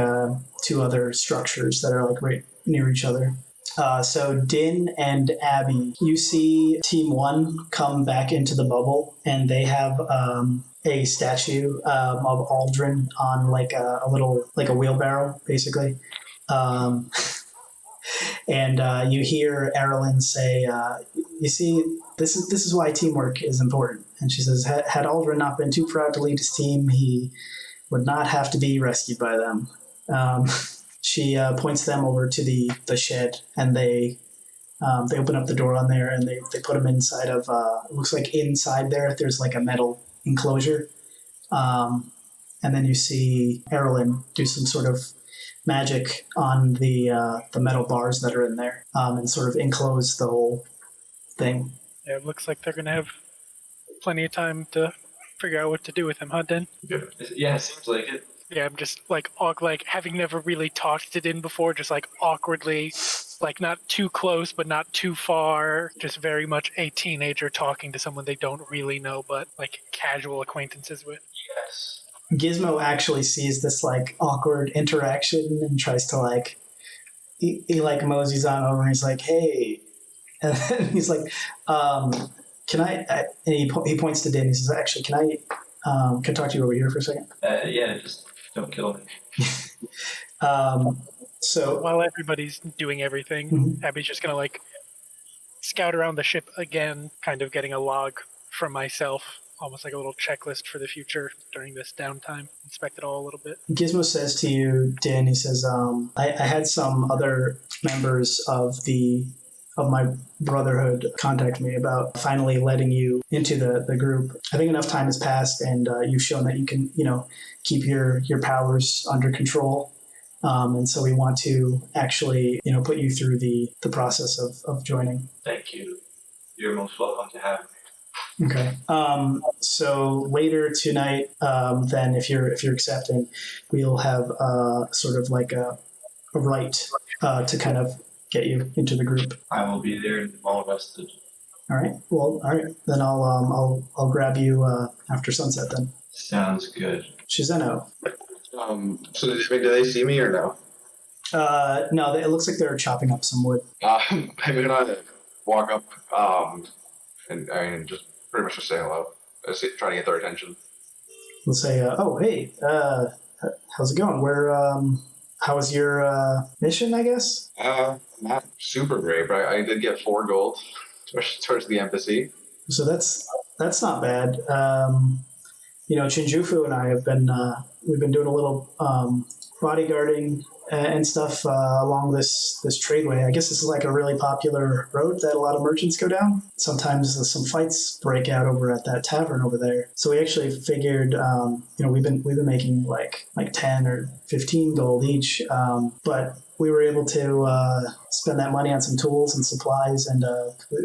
two other structures that are like right near each other. So Din and Abby, you see Team 1 come back into the bubble, and they have a statue of Arldrin on like a little, like a wheelbarrow, basically. And you hear Arldrin say, you see, this is why teamwork is important. And she says, had Arldrin not been too proud to lead his team, he would not have to be rescued by them. She points them over to the shed, and they open up the door on there, and they put them inside of, it looks like inside there's like a metal enclosure. And then you see Arldrin do some sort of magic on the metal bars that are in there, and sort of enclose the whole thing. Yeah, it looks like they're going to have plenty of time to figure out what to do with him, huh, Din? Yeah, it seems like it. Yeah, I'm just like having never really talked to Din before, just like awkwardly, like not too close but not too far, just very much a teenager talking to someone they don't really know but like casual acquaintances with. Yes. Gizmo actually sees this like awkward interaction and tries to like he like moseys on over and he's like, hey, and then he's like, can I and he points to Din. He says, actually, can I talk to you over here for a second? Yeah, just don't kill me. So while everybody's doing everything, Abby's just gonna like scout around the ship again, kind of getting a log for myself, almost like a little checklist for the future during this downtime. Inspect it all a little bit. Gizmo says to you, Din, he says, I had some other members of my brotherhood contact me about finally letting you into the group. I think enough time has passed, and you've shown that you can, keep your powers under control. And so we want to actually, put you through the process of joining. Thank you. You're most welcome to have me. Okay. So later tonight, then if you're accepting, we'll have sort of like a right to kind of get you into the group. I will be there and all rested. All right. Well, all right. Then I'll grab you after sunset. Then. Sounds good. Shizeno. So do they see me or no? No. It looks like they're chopping up some wood. I'm gonna walk up and just pretty much just say hello. Try to get their attention. We'll say, "Oh, hey, how's it going? How was your mission? I guess." Not super great, but I did get 4 gold towards the embassy. So that's not bad. Shinjufu and I have been we've been doing a little bodyguarding and stuff along this tradeway. I guess this is like a really popular road that a lot of merchants go down. Sometimes some fights break out over at that tavern over there. So we actually figured, we've been making like 10 or 15 gold each, but we were able to spend that money on some tools and supplies, and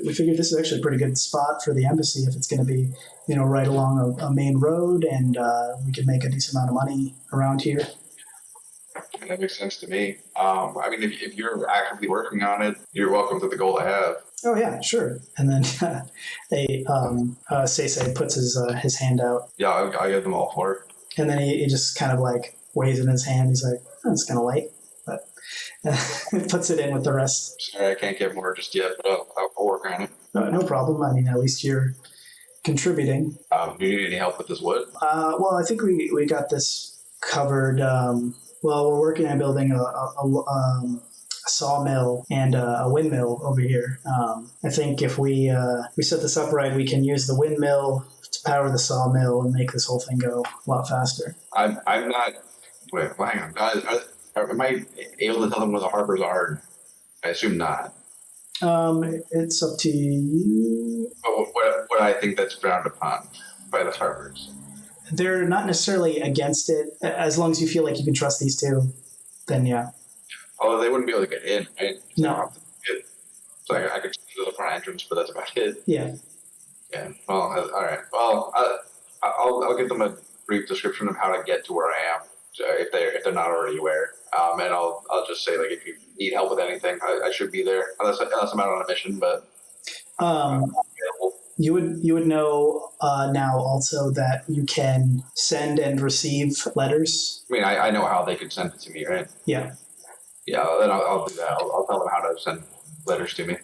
we figured this is actually a pretty good spot for the embassy if it's going to be, right along a main road, and we can make a decent amount of money around here. That makes sense to me. If you're actively working on it, you're welcome to the gold I have. Oh yeah, sure. And then Seisei puts his hand out. Yeah, I'll give them all for it. And then he just kind of like weighs in his hand. He's like, oh, it's kind of light, but puts it in with the rest. Sorry, I can't get more just yet, but I'll work on it. No problem. I mean, at least you're contributing. Do you need any help with this wood? Well, I think we got this covered. We're working on building a sawmill and a windmill over here. I think if we set this up right, we can use the windmill to power the sawmill and make this whole thing go a lot faster. I'm not. Wait, hang on. Am I able to tell them where the harbors are? I assume not. It's up to you. But what I think that's frowned upon by the harbors. They're not necessarily against it, as long as you feel like you can trust these two. Then yeah. Although they wouldn't be able to get in, right? No. So I could do the front entrance, but that's about it. Yeah. Yeah. Well, all right. Well, I'll give them a brief description of how to get to where I am, if they're not already aware. And I'll just say, like, if you need help with anything, I should be there, unless I'm out on a mission. But you would know now also that you can send and receive letters. I mean, I know how they could send it to me, right? Yeah. Yeah, then I'll do that. I'll tell them how to send letters to me,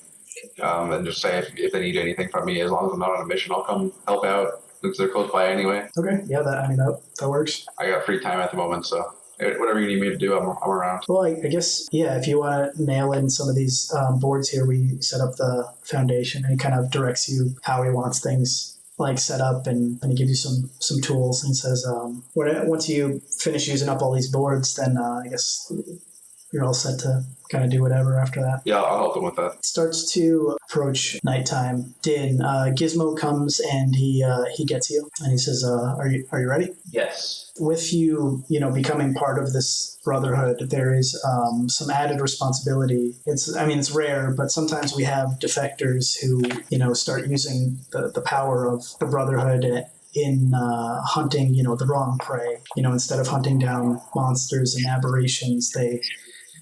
and just say if they need anything from me, as long as I'm not on a mission, I'll come help out since they're close by anyway. Okay. Yeah. That works. I got free time at the moment, so whatever you need me to do, I'm around. Well, I guess, yeah, if you want to nail in some of these boards here, we set up the foundation, and he kind of directs you how he wants things like set up, and he gives you some tools, and he says, once you finish using up all these boards, then I guess you're all set to kind of do whatever after that. Yeah, I'll help them with that. It starts to approach nighttime. Din, Gizmo comes and he gets you, and he says, are you ready? Yes. With you, becoming part of this brotherhood, there is some added responsibility. It's rare, but sometimes we have defectors who, start using the power of the brotherhood in hunting, the wrong prey. Instead of hunting down monsters and aberrations, they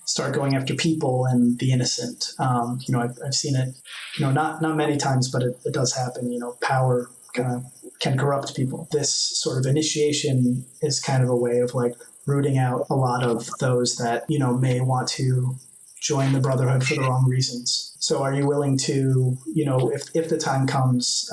start going after people and the innocent. I've seen it, not many times, but it does happen. Power can corrupt people. This sort of initiation is kind of a way of like rooting out a lot of those that, may want to join the Brotherhood for the wrong reasons. So are you willing to, if the time comes,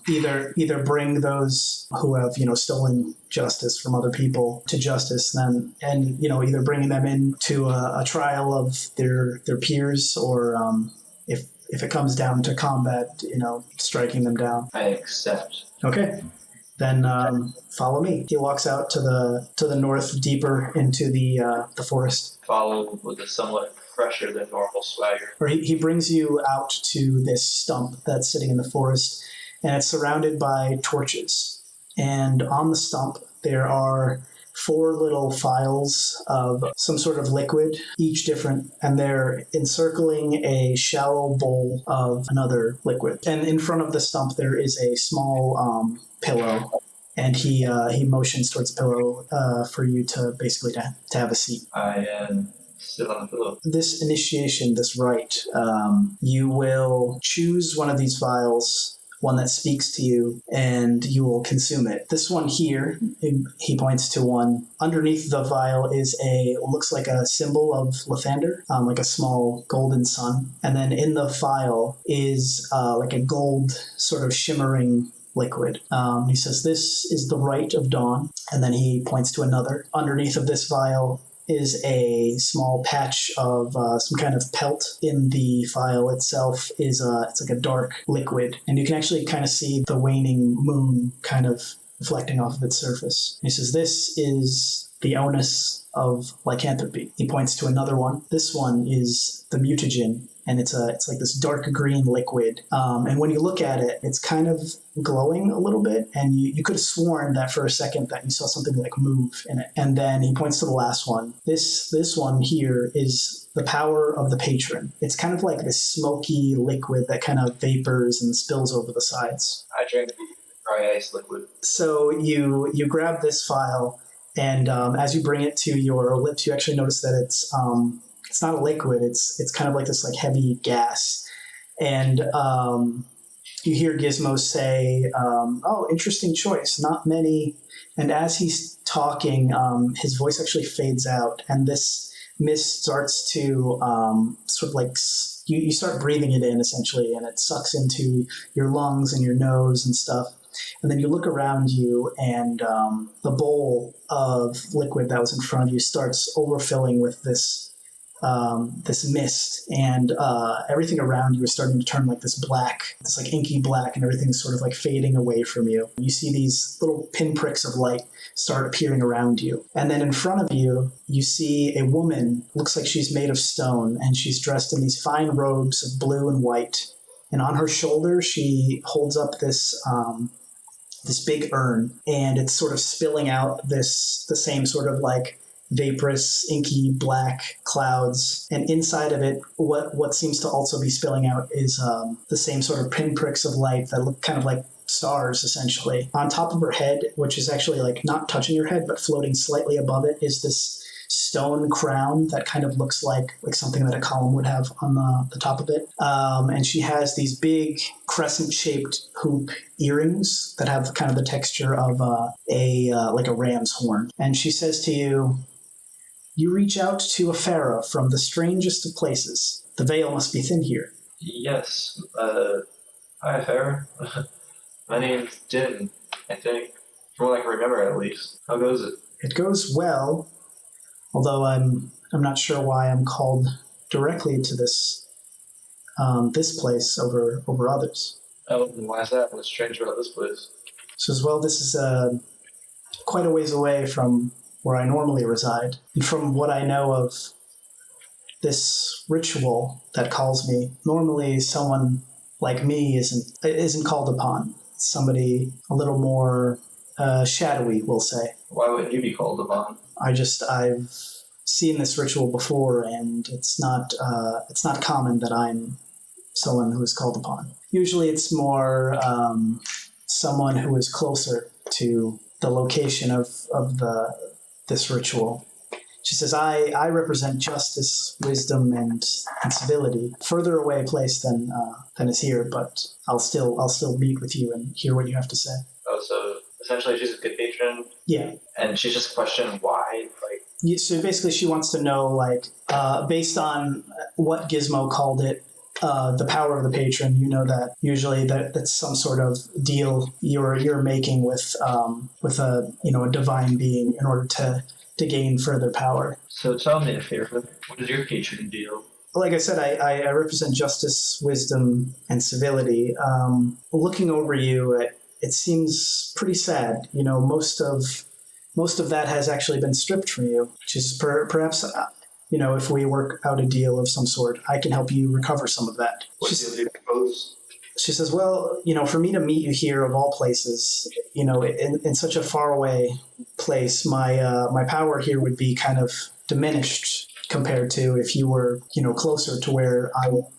either bring those who have, stolen justice from other people to justice, and either bringing them into a trial of their peers, or if it comes down to combat, striking them down? I accept. Okay. Then follow me. He walks out to the north, deeper into the forest. Follow with a somewhat fresher than normal swagger. Or he brings you out to this stump that's sitting in the forest, and it's surrounded by torches. And on the stump, there are 4 little phials of some sort of liquid, each different, and they're encircling a shallow bowl of another liquid. And in front of the stump, there is a small pillow, and he motions towards the pillow for you to basically to have a seat. I am sit on the pillow. This initiation, this rite, you will choose one of these vials, one that speaks to you, and you will consume it. This one here, he points to one. Underneath the vial is looks like a symbol of Lathander, like a small golden sun. And then in the vial is like a gold sort of shimmering liquid. He says, this is the rite of dawn. And then he points to another. Underneath of this vial is a small patch of some kind of pelt. In the file itself is it's like a dark liquid, and you can actually kind of see the waning moon kind of reflecting off of its surface. He says, "This is the onus of lycanthropy." He points to another one. This one is the mutagen, and it's like this dark green liquid. And when you look at it, it's kind of glowing a little bit, and you could have sworn that for a second that you saw something like move in it. And then he points to the last one. This one here is the power of the patron. It's kind of like this smoky liquid that kind of vapors and spills over the sides. I drink dry ice liquid. So you grab this file, and as you bring it to your lips, you actually notice that it's not a liquid. It's kind of like this like heavy gas, and you hear Gizmo say, "Oh, interesting choice. Not many." And as he's talking, his voice actually fades out, and this mist starts to sort of like you start breathing it in essentially, and it sucks into your lungs and your nose and stuff. And then you look around you, and the bowl of liquid that was in front of you starts overfilling with this mist, and everything around you is starting to turn like this black, this like inky black, and everything's sort of like fading away from you. You see these little pinpricks of light start appearing around you. And then in front of you, you see a woman, looks like she's made of stone, and she's dressed in these fine robes of blue and white. And on her shoulder, she holds up this big urn, and it's sort of spilling out the same sort of like vaporous, inky black clouds. And inside of it, what seems to also be spilling out is the same sort of pinpricks of light that look kind of like stars, essentially. On top of her head, which is actually like not touching your head, but floating slightly above it, is this stone crown that kind of looks like something that a column would have on the top of it. And she has these big crescent-shaped hoop earrings that have kind of the texture of like a ram's horn. And she says to you, "You reach out to a pharaoh from the strangest of places. The veil must be thin here." Yes. Hi, Farrah. My name's Din, I think. From what I can remember, at least. How goes it? It goes well, although I'm not sure why I'm called directly to this place over others. Oh, why is that? What's strange about this place? So as well, this is quite a ways away from where I normally reside. And from what I know of this ritual that calls me, normally someone like me isn't called upon. Somebody a little more shadowy, we'll say. Why wouldn't you be called upon? I've seen this ritual before, and it's not common that I'm someone who is called upon. Usually it's more someone who is closer to the location of this ritual. She says, I represent justice, wisdom, and civility. Further away placed than is here, but I'll still meet with you and hear what you have to say. Oh, so essentially she's a good patron? Yeah. And she's just questioning why? So basically she wants to know, based on what Gizmo called it, the power of the patron, you know that usually that's some sort of deal you're making with a divine being in order to gain further power. So tell me a favor. What is your patron deal? Like I said, I represent justice, wisdom, and civility. Looking over you, it seems pretty sad. Most of that has actually been stripped from you, which is perhaps, if we work out a deal of some sort, I can help you recover some of that. What deal do you propose? She says, well, for me to meet you here of all places, in such a faraway place, my power here would be kind of diminished compared to if you were, closer to where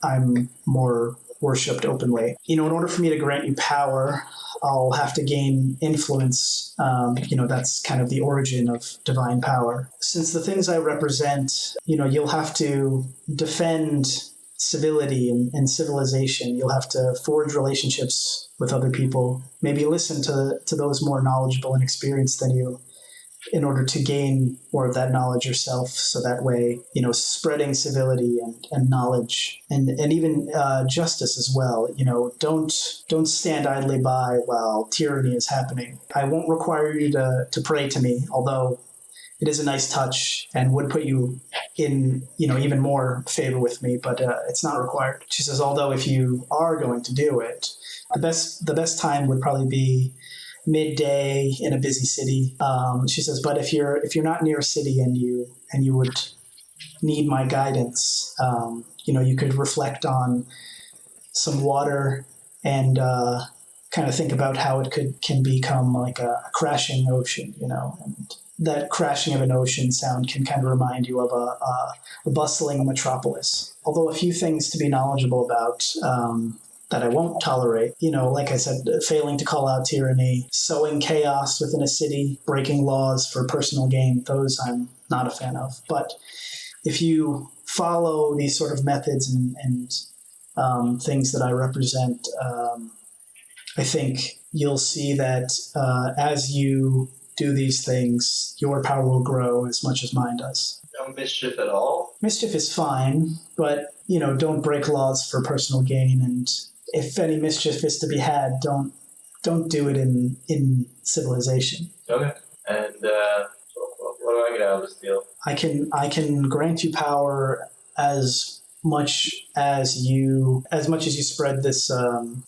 I'm more worshipped openly. In order for me to grant you power, I'll have to gain influence. That's kind of the origin of divine power. Since the things I represent, you'll have to defend civility and civilization. You'll have to forge relationships with other people, maybe listen to those more knowledgeable and experienced than you in order to gain more of that knowledge yourself. So that way, spreading civility and knowledge and even justice as well. Don't stand idly by while tyranny is happening. I won't require you to pray to me, although it is a nice touch and would put you in, even more favor with me, but it's not required. She says, although if you are going to do it, the best time would probably be midday in a busy city. She says, but if you're not near a city and you would need my guidance, you could reflect on some water and kind of think about how it can become like a crashing ocean, and that crashing of an ocean sound can kind of remind you of a bustling metropolis. Although a few things to be knowledgeable about that I won't tolerate, like I said, failing to call out tyranny, sowing chaos within a city, breaking laws for personal gain, those I'm not a fan of. But if you follow these sort of methods and things that I represent, I think you'll see that as you do these things, your power will grow as much as mine does. No mischief at all? Mischief is fine, but, don't break laws for personal gain. And if any mischief is to be had, don't do it in civilization. Okay. And what do I get out of this deal? I can grant you power as much as you spread this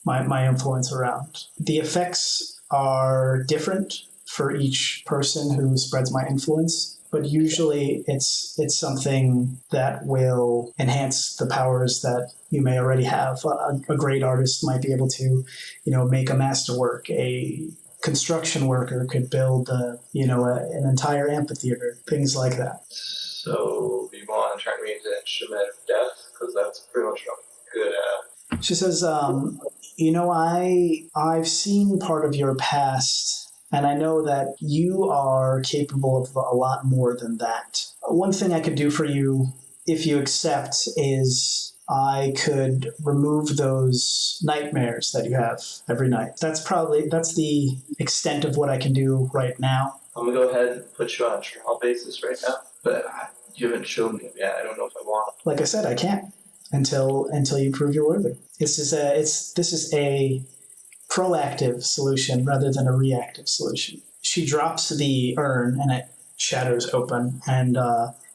my influence around. The effects are different for each person who spreads my influence, but usually it's something that will enhance the powers that you may already have. A great artist might be able to, make a masterwork. A construction worker could build, an entire amphitheater, things like that. So you want to turn me into an instrument of death? Because that's pretty much what I'm good at. She says, I've seen part of your past, and I know that you are capable of a lot more than that. One thing I could do for you, if you accept, is I could remove those nightmares that you have every night. That's the extent of what I can do right now. I'm going to go ahead and put you on a trial basis right now, but you haven't shown me yet. I don't know if I want to. Like I said, I can't until you prove you're worthy. This is a proactive solution rather than a reactive solution. She drops the urn and it shatters open, and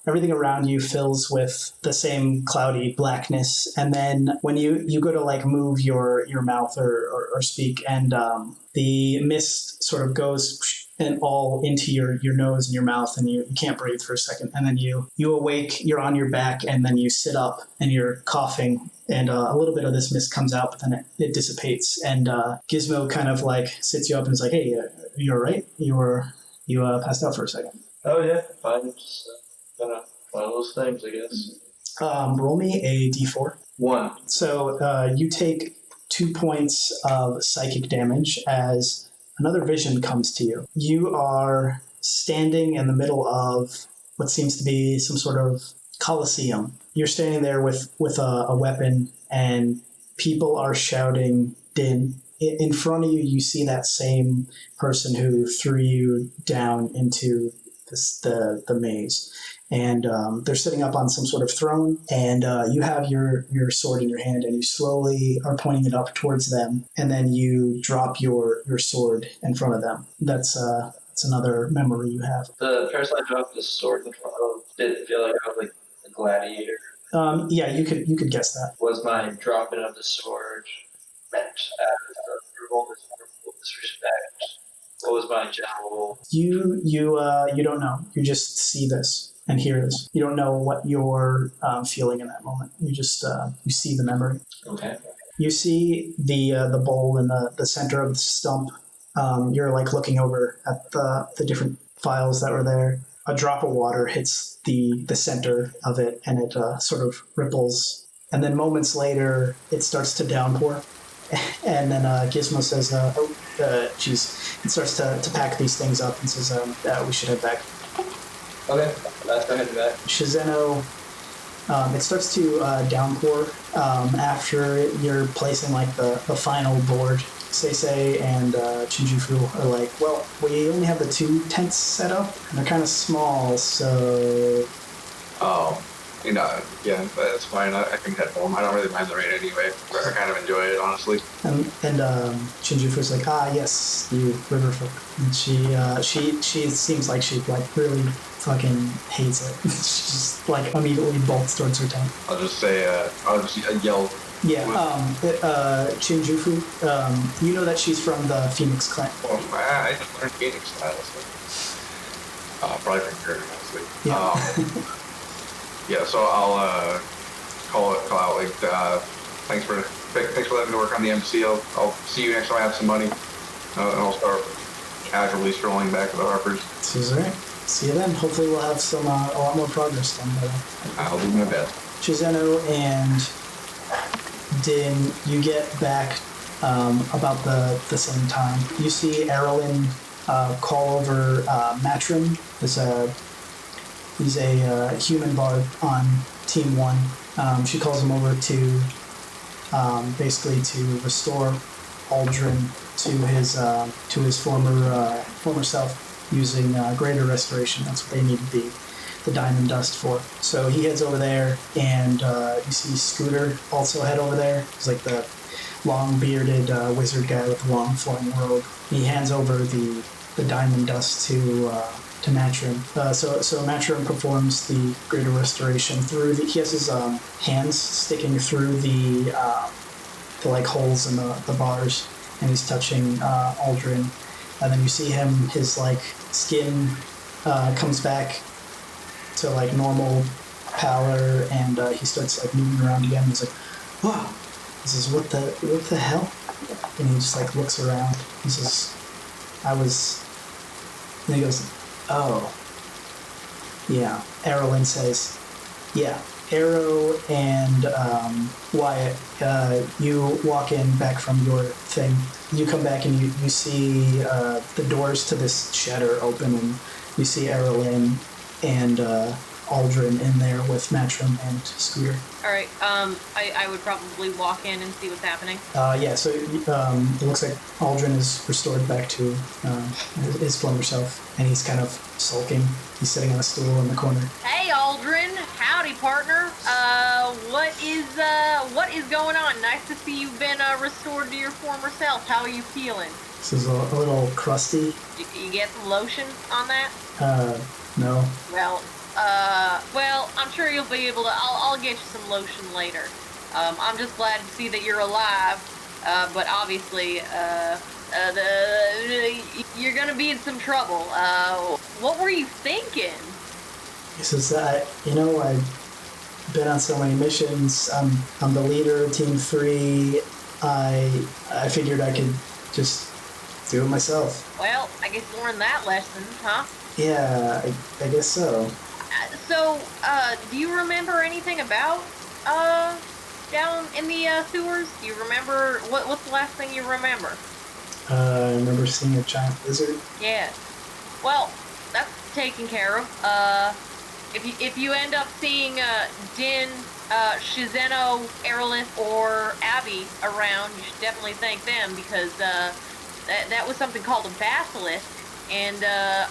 everything around you fills with the same cloudy blackness. And then when you go to like move your mouth or speak, and the mist sort of goes and all into your nose and your mouth, and you can't breathe for a second. And then you awake, you're on your back, and then you sit up and you're coughing, and a little bit of this mist comes out, but then it dissipates. And Gizmo kind of like sits you up and is like, hey, you're right. You passed out for a second. Oh yeah, fine. Just one of those things, I guess. Roll me a d4. 1. So you take 2 points of psychic damage as another vision comes to you. You are standing in the middle of what seems to be some sort of coliseum. You're standing there with a weapon, and people are shouting din. In front of you, you see that same person who threw you down into the maze. And they're sitting up on some sort of throne, and you have your sword in your hand, and you slowly are pointing it up towards them, and then you drop your sword in front of them. That's another memory you have. The person I dropped the sword in front of didn't feel like I was like a gladiator. Yeah, you could guess that. Was my dropping of the sword meant as a revolt of disrespect? What was my general? You don't know. You just see this and hear this. You don't know what you're feeling in that moment. You just you see the memory. Okay. You see the bowl in the center of the stump. You're like looking over at the different files that were there. A drop of water hits the center of it, and it sort of ripples. And then moments later, it starts to downpour. And then Gizmo says, it starts to pack these things up and says, we should head back. Okay, let's go head back. Shizeno, it starts to downpour after you're placing like the final board. Seisei and Shinjufu are like, well, we only have the 2 tents set up, and they're kind of small, so... Oh, yeah, that's fine. I can head home. I don't really mind the rain anyway. I kind of enjoy it, honestly. And Shinjufu's like, yes, you river folk. And she seems like she really fucking hates it. She just like immediately bolts towards her tent. I'll just say, I'll just yell. Yeah, Shinjufu, you know that she's from the Phoenix clan. Well, I learned Phoenix style, so. Probably from here, honestly. Yeah. Yeah, so I'll call out like thanks for letting me work on the MC. I'll see you next time I have some money, and I'll start casually strolling back to the Harpers. This is alright. See you then. Hopefully we'll have some a lot more progress done. I'll do my best. Chizeno and Din, you get back about the same time. You see Arldrin call over Matrim. He's a human bard on Team 1. She calls him over to basically to restore Arldrin to his former self using greater restoration. That's what they needed the diamond dust for. So he heads over there, and you see Scooter also head over there. He's like the long bearded wizard guy with the long flowing robe. He hands over the diamond dust to Matrim. So Matrim performs the greater restoration through he has his hands sticking through the like holes in the bars, and he's touching Arldrin. And then you see his like skin comes back to like normal pallor, and he starts like moving around again. He's like, "Whoa, this is what the hell?" And he just like looks around. He says, and he goes, "Oh, yeah." Arldrin says, "Yeah, Arrow and Wyatt, you walk in back from your thing. You come back and you see the doors to this shed are open, and you see Arldrin and Arldrin in there with Matrim and Scooter." All right. I would probably walk in and see what's happening. Yeah. So it looks like Arldrin is restored back to his former self, and he's kind of sulking. He's sitting on a stool in the corner. Hey, Arldrin. Howdy, partner. What is going on? Nice to see you've been restored to your former self. How are you feeling? This is a little crusty. You get some lotion on that? No. Well, I'm sure you'll be able to. I'll get you some lotion later. I'm just glad to see that you're alive. But obviously, you're gonna be in some trouble. What were you thinking? He says, I've been on so many missions. I'm the leader of Team 3. I figured I could just do it myself. Well, I guess you learned that lesson, huh? Yeah, I guess so. So, do you remember anything about down in the sewers? Do you remember what's the last thing you remember? I remember seeing a giant lizard. Yeah. Well, that's taken care of. If you end up seeing Din, Shizeno, Arldrin, or Abby around, you should definitely thank them, because that was something called a basilisk, and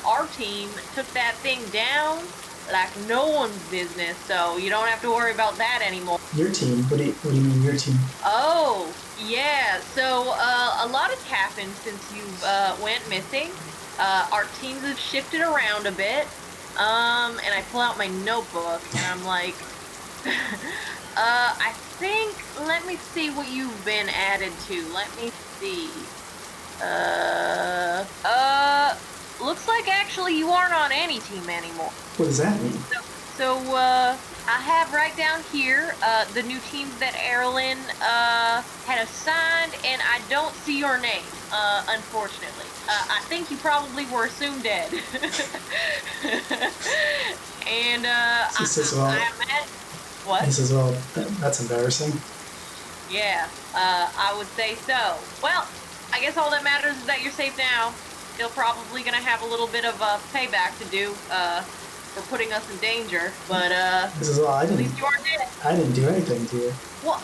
our team took that thing down like no one's business, so you don't have to worry about that anymore. Your team? What do you mean, your team? Oh, yeah. So a lot has happened since you went missing. Our teams have shifted around a bit. And I pull out my notebook, and I'm like, I think, let me see what you've been added to. Let me see. Looks like actually you aren't on any team anymore. What does that mean? So I have right down here the new teams that Arldrin had assigned, and I don't see your name, unfortunately. I think you probably were assumed dead. And He says, well, what? He says, well, that's embarrassing. Yeah, I would say so. Well, I guess all that matters is that you're safe now. Still probably gonna have a little bit of payback to do for putting us in danger, but He says, well, at least you aren't dead. I didn't do anything to you. What?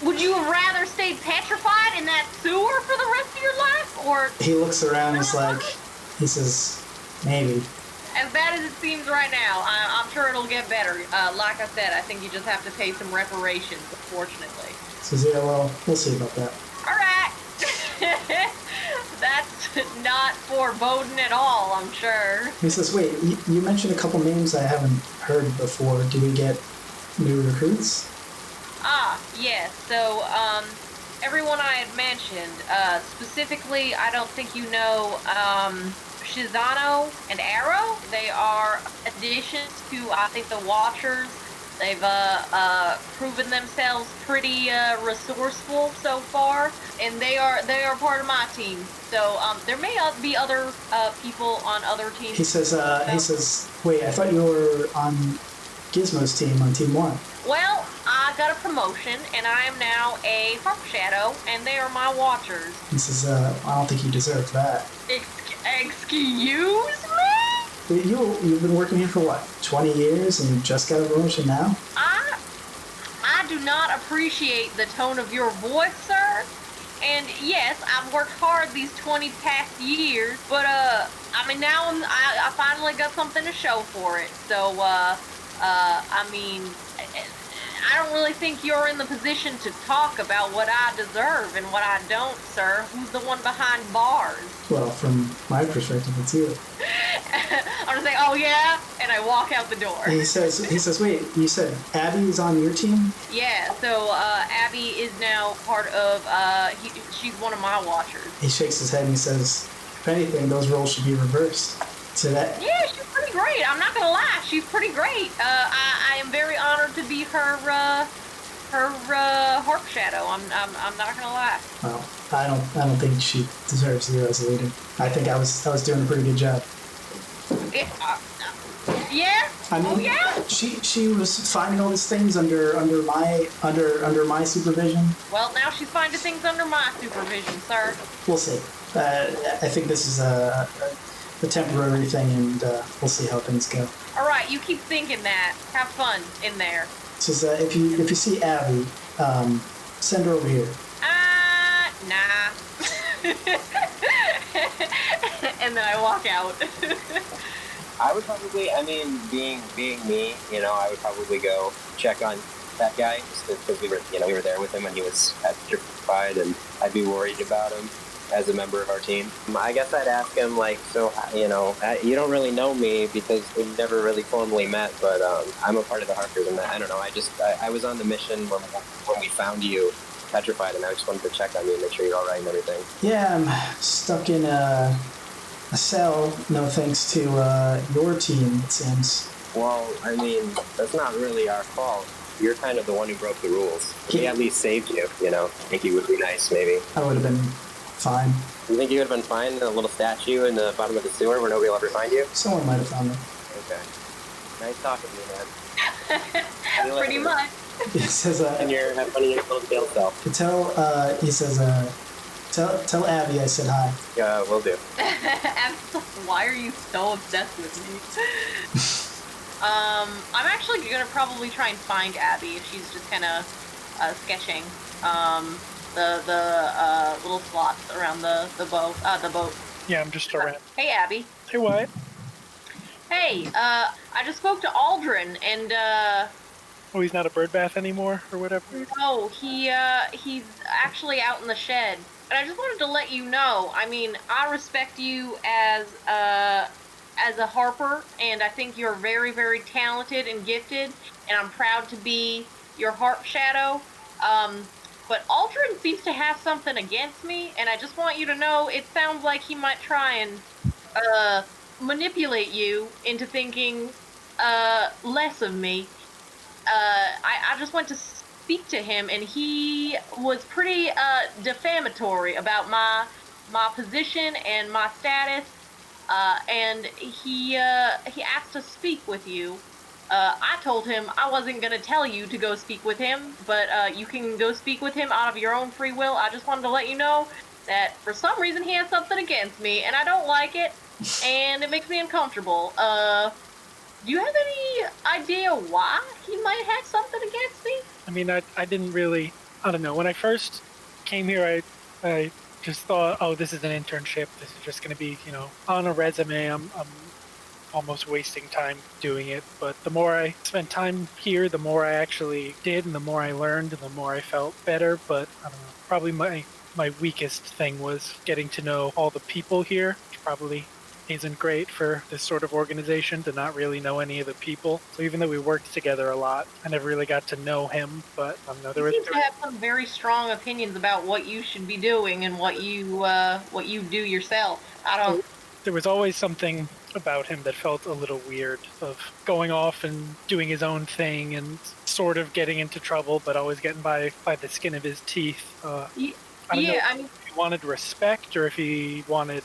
Would you have rather stayed petrified in that sewer for the rest of your life, or? He looks around and is like, he says, maybe. As bad as it seems right now, I'm sure it'll get better. Like I said, I think you just have to pay some reparations, unfortunately. He says, yeah, well, we'll see about that. All right. That's not foreboding at all, I'm sure. He says, wait, you mentioned a couple names I haven't heard before. Do we get new recruits? Yes. So, everyone I had mentioned, specifically, I don't think you know, Shizano and Arrow. They are additions to, I think, the Watchers. They've proven themselves pretty resourceful so far, and they are part of my team. So there may be other people on other teams. He says, wait, I thought you were on Gizmo's team, on Team 1. Well, I got a promotion, and I am now a Harp Shadow, and they are my Watchers. He says, I don't think you deserve that. Excuse me? You've been working here for what, 20 years, and you just got a promotion now? I do not appreciate the tone of your voice, sir. And yes, I've worked hard these 20 past years, but I mean, now I finally got something to show for it. So I mean, I don't really think you're in the position to talk about what I deserve and what I don't, sir. Who's the one behind bars? Well, from my perspective, it's you. I'm gonna say, oh yeah, and I walk out the door. He says, wait, you said Abby's on your team? Yeah, so Abby is now part of, she's one of my Watchers. He shakes his head and he says, if anything, those roles should be reversed. So that... Yeah, she's pretty great. I'm not gonna lie, she's pretty great. I am very honored to be her Harp Shadow. I'm not gonna lie. Well, I don't think she deserves you as a leader. I think I was doing a pretty good job. Yeah. I mean, oh yeah. She was finding all these things under my supervision. Well, now she's finding things under my supervision, sir. We'll see. I think this is a temporary thing, and we'll see how things go. All right, you keep thinking that. Have fun in there. Says if you see Abby, send her over here. Nah. And then I walk out. I would probably, I mean, being me, you know, I would probably go check on that guy just because we were there with him when he was petrified, and I'd be worried about him as a member of our team. I guess I'd ask him, like, so, you know, you don't really know me because we've never really formally met, but I'm a part of the Harkers, and I don't know, I was on the mission when we found you petrified, and I just wanted to check on you and make sure you're all right and everything. Yeah, I'm stuck in a cell, no thanks to your team, it seems. Well, I mean, that's not really our fault. You're kind of the one who broke the rules. We at least saved you, you know. I think you would be nice, maybe. I would have been fine. You think you would have been fine in a little statue in the bottom of the sewer where nobody will ever find you? Someone might have found me. Okay. Nice talking to you, man. Pretty much. He says, and you're having fun in your little jail cell. he says, tell Abby I said hi. Yeah, will do. Why are you so obsessed with me? I'm actually gonna probably try and find Abby if she's just kind of sketching the little slots around the boat. Yeah, I'm just around. Hey, Abby. Hey, what? Hey, I just spoke to Arldrin, and Oh, he's not a bird bath anymore, or whatever? no, he's actually out in the shed. And I just wanted to let you know, I mean, I respect you as a harper, and I think you're very, very talented and gifted, and I'm proud to be your harp shadow. But Arldrin seems to have something against me, and I just want you to know it sounds like he might try and manipulate you into thinking less of me. I just went to speak to him, and he was pretty defamatory about my position and my status, and he asked to speak with you. I told him I wasn't going to tell you to go speak with him, but you can go speak with him out of your own free will. I just wanted to let you know that for some reason he has something against me, and I don't like it, and it makes me uncomfortable. Do you have any idea why he might have something against me? I mean, I didn't really, I don't know. When I first came here, I just thought, oh, this is an internship. This is just going to be, you know, on a resume. I'm almost wasting time doing it. But the more I spent time here, the more I actually did, and the more I learned, and the more I felt better. But I don't know, probably my my weakest thing was getting to know all the people here, which probably isn't great for this sort of organization to not really know any of the people. So even though we worked together a lot, I never really got to know him. But there You was seem to have some very strong opinions about what you should be doing and what you do yourself. I don't. there was always something about him that felt a little weird, of going off and doing his own thing and sort of getting into trouble, but always getting by the skin of his teeth. I don't know Yeah, I mean, if he wanted respect or if he wanted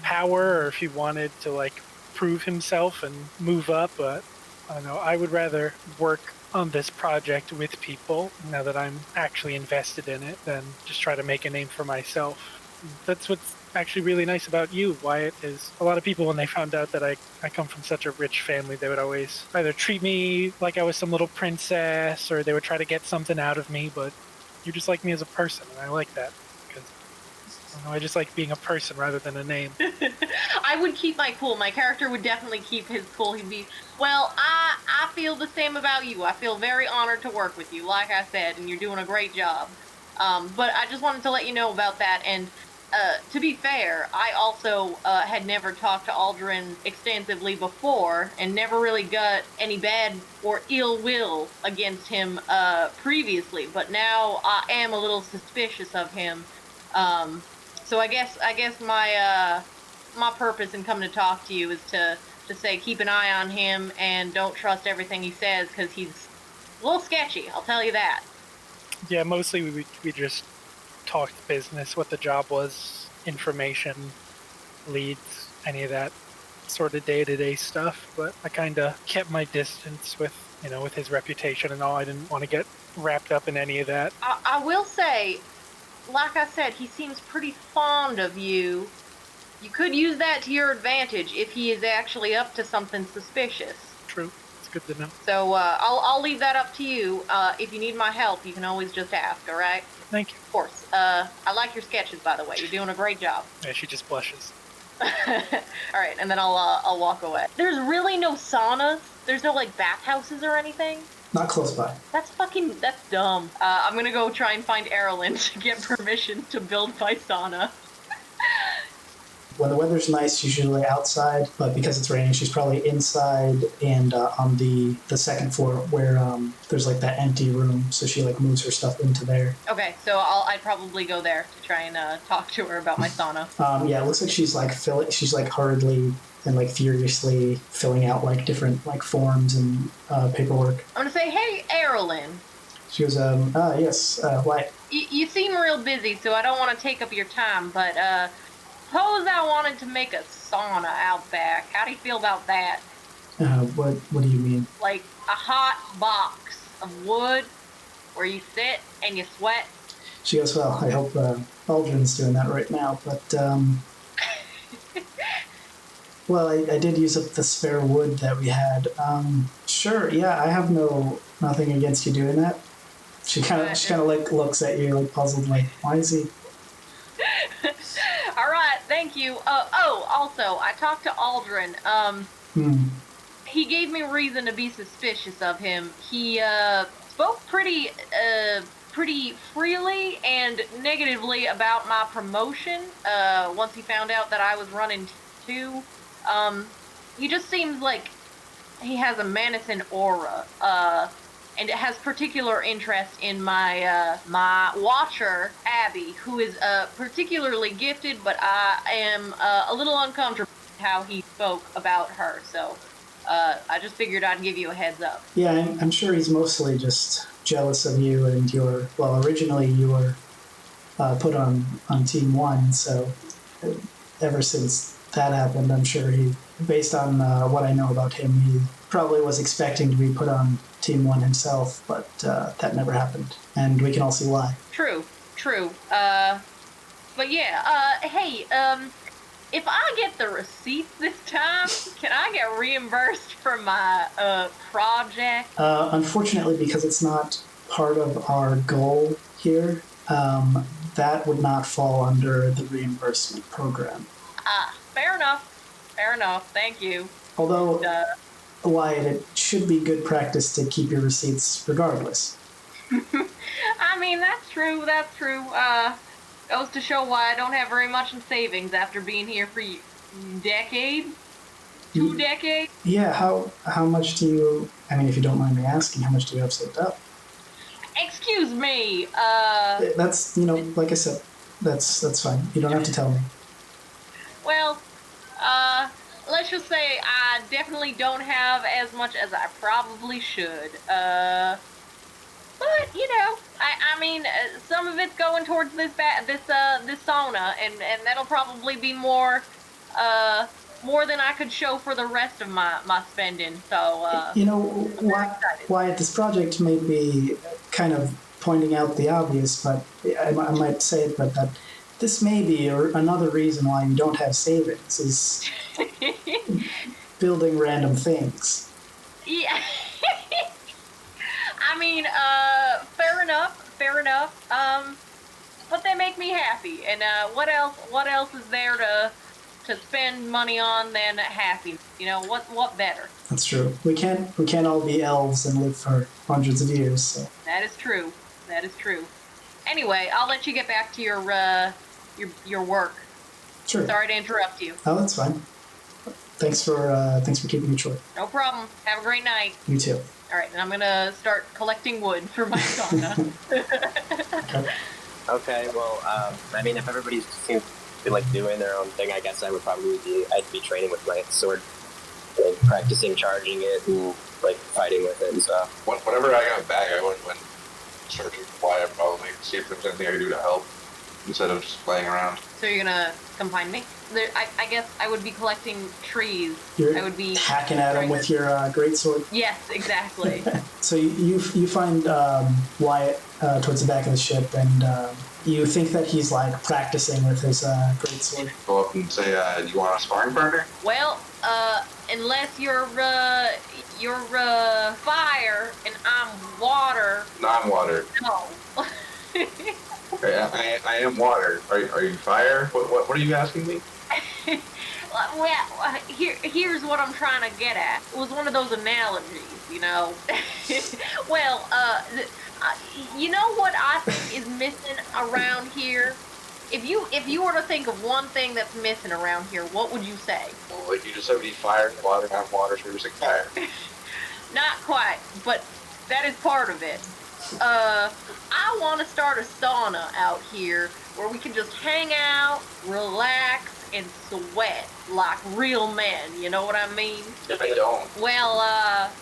power or if he wanted to like prove himself and move up, but I don't know. I would rather work on this project with people now that I'm actually invested in it than just try to make a name for myself. That's what's actually really nice about you, Wyatt, is a lot of people, when they found out that I come from such a rich family, they would always either treat me like I was some little princess or they would try to get something out of me, but you just like me as a person, and I like that. Because I don't know, I just like being a person rather than a name. I would keep my cool. My character would definitely keep his cool. He'd be, well, I feel the same about you. I feel very honored to work with you, like I said, and you're doing a great job. But I just wanted to let you know about that, and to be fair, I also had never talked to Arldrin extensively before and never really got any bad or ill will against him previously, but now I am a little suspicious of him. So I guess my purpose in coming to talk to you is to say keep an eye on him and don't trust everything he says, because he's a little sketchy, I'll tell you that. Yeah, mostly we just talked business, what the job was, information, leads, any of that sort of day-to-day stuff. But I kind of kept my distance with his reputation and all. I didn't want to get wrapped up in any of that. I will say, like I said, he seems pretty fond of you. You could use that to your advantage if he is actually up to something suspicious. True. It's good to know. So I'll leave that up to you. If you need my help, you can always just ask, all right? Thank you. Of course. I like your sketches, by the way. You're doing a great job. Yeah, she just blushes. All right, and then I'll walk away. There's really no saunas. There's no like bathhouses or anything. Not close by. That's dumb. I'm gonna go try and find Arldrin to get permission to build my sauna. When the weather's nice, she's usually outside, but because it's raining, she's probably inside and on the second floor where there's like that empty room, so she like moves her stuff into there. Okay, so I'd probably go there to try and talk to her about my sauna. Yeah, it looks like she's like hurriedly and like furiously filling out like different like forms and paperwork. I'm gonna say, hey, Arldrin. She goes, yes, why? You seem real busy, so I don't want to take up your time, but suppose I wanted to make a sauna out back. How do you feel about that? What do you mean? Like a hot box of wood where you sit and you sweat? She goes, well, I hope Arldrin's doing that right now, but well, I did use up the spare wood that we had. Sure, yeah, I have nothing against you doing that. She kind of like looks at you like puzzled, like, why is he? All right, thank you. Also, I talked to Arldrin. He gave me reason to be suspicious of him. He spoke pretty freely and negatively about my promotion. Once he found out that I was running too, he just seems like he has a menacing aura. And it has particular interest in my my watcher, Abby, who is particularly gifted, but I am a little uncomfortable with how he spoke about her, so I just figured I'd give you a heads up. Yeah, I'm sure he's mostly just jealous of you and originally you were put on Team 1, so ever since that happened, I'm sure based on what I know about him, he probably was expecting to be put on Team 1 himself, but that never happened, and we can all see why. True. But yeah, hey, if I get the receipts this time, can I get reimbursed for my project? Unfortunately, because it's not part of our goal here, that would not fall under the reimbursement program. Fair enough, thank you. Although, Wyatt, it should be good practice to keep your receipts regardless. I mean, that's true. Goes to show why I don't have very much in savings after being here for decades. 2 decades? Yeah, how much do you, I mean, if you don't mind me asking, how much do you have saved up? Excuse me, That's, like I said, that's fine. You don't have to tell me. well, let's just say I definitely don't have as much as I probably should. But, I mean, some of it's going towards this sauna, and that'll probably be more than I could show for the rest of my spending, so, Wyatt, this project may be kind of pointing out the obvious, but I might say it, but that this may be another reason why you don't have savings is building random things. Yeah. I mean, fair enough, but they make me happy, and, what else is there to spend money on than happiness? What better? That's true. We can't all be elves and live for hundreds of years. So. That is true. Anyway, I'll let you get back to your work. Sure. Sorry to interrupt you. Oh, that's fine. Thanks for keeping it short. No problem. Have a great night. You too. All right, and I'm gonna start collecting wood for my sauna. Okay, well, I mean, if everybody seems to be like doing their own thing, I guess I'd be training with my sword, like practicing charging it and like fighting with it and stuff. Whenever I got back, I went searching for Wyatt, probably see if there's anything I could do to help instead of just playing around. So you're gonna come find me? I guess I would be collecting trees. I would be hacking at him with your greatsword. Yes, exactly. So you find Wyatt towards the back of the ship, and you think that he's like practicing with his greatsword. Go up and say, "Do you want a sparring partner?" Well, unless you're fire and I'm water. Non-water. No. I am water. Are you fire? What are you asking me? Well, here's what I'm trying to get at. It was one of those analogies, Well, you know what I think is missing around here? If you were to think of one thing that's missing around here, what would you say? Well, like you just said, we fire, water, I'm water, so you're saying fire. Not quite, but that is part of it. I want to start a sauna out here where we can just hang out, relax, and sweat like real men, you know what I mean? If I don't. Well,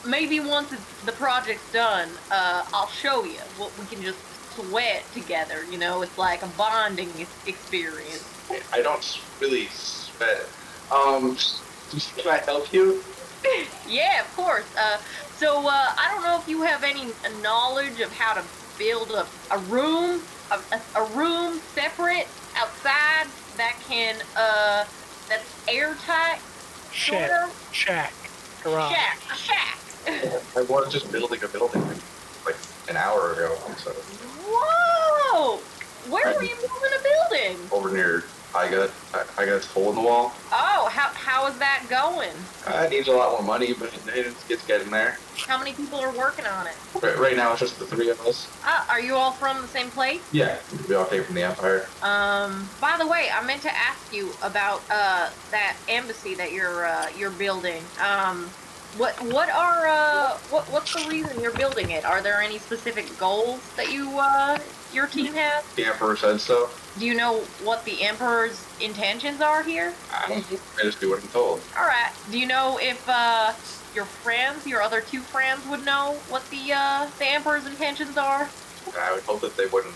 maybe once the project's done, I'll show you. We can just sweat together, It's like a bonding experience. I don't really sweat. Can I help you? Yeah, of course. So I don't know if you have any knowledge of how to build a room separate outside that can that's airtight. Shack. Garage. A shack. I was just building a building like an hour ago. So. Whoa! Where were you building a building? Over near Higut's hole in the wall. Oh, how is that going? It needs a lot more money, but it's getting there. How many people are working on it? Right now, it's just the three of us. Are you all from the same place? Yeah, we all came from the Empire. By the way, I meant to ask you about that embassy that you're building. What's the reason you're building it? Are there any specific goals that your team has? The Emperor said so. Do you know what the Emperor's intentions are here? I don't know. I just do what I'm told. All right. Do you know if your other two friends would know what the Emperor's intentions are? I would hope that they wouldn't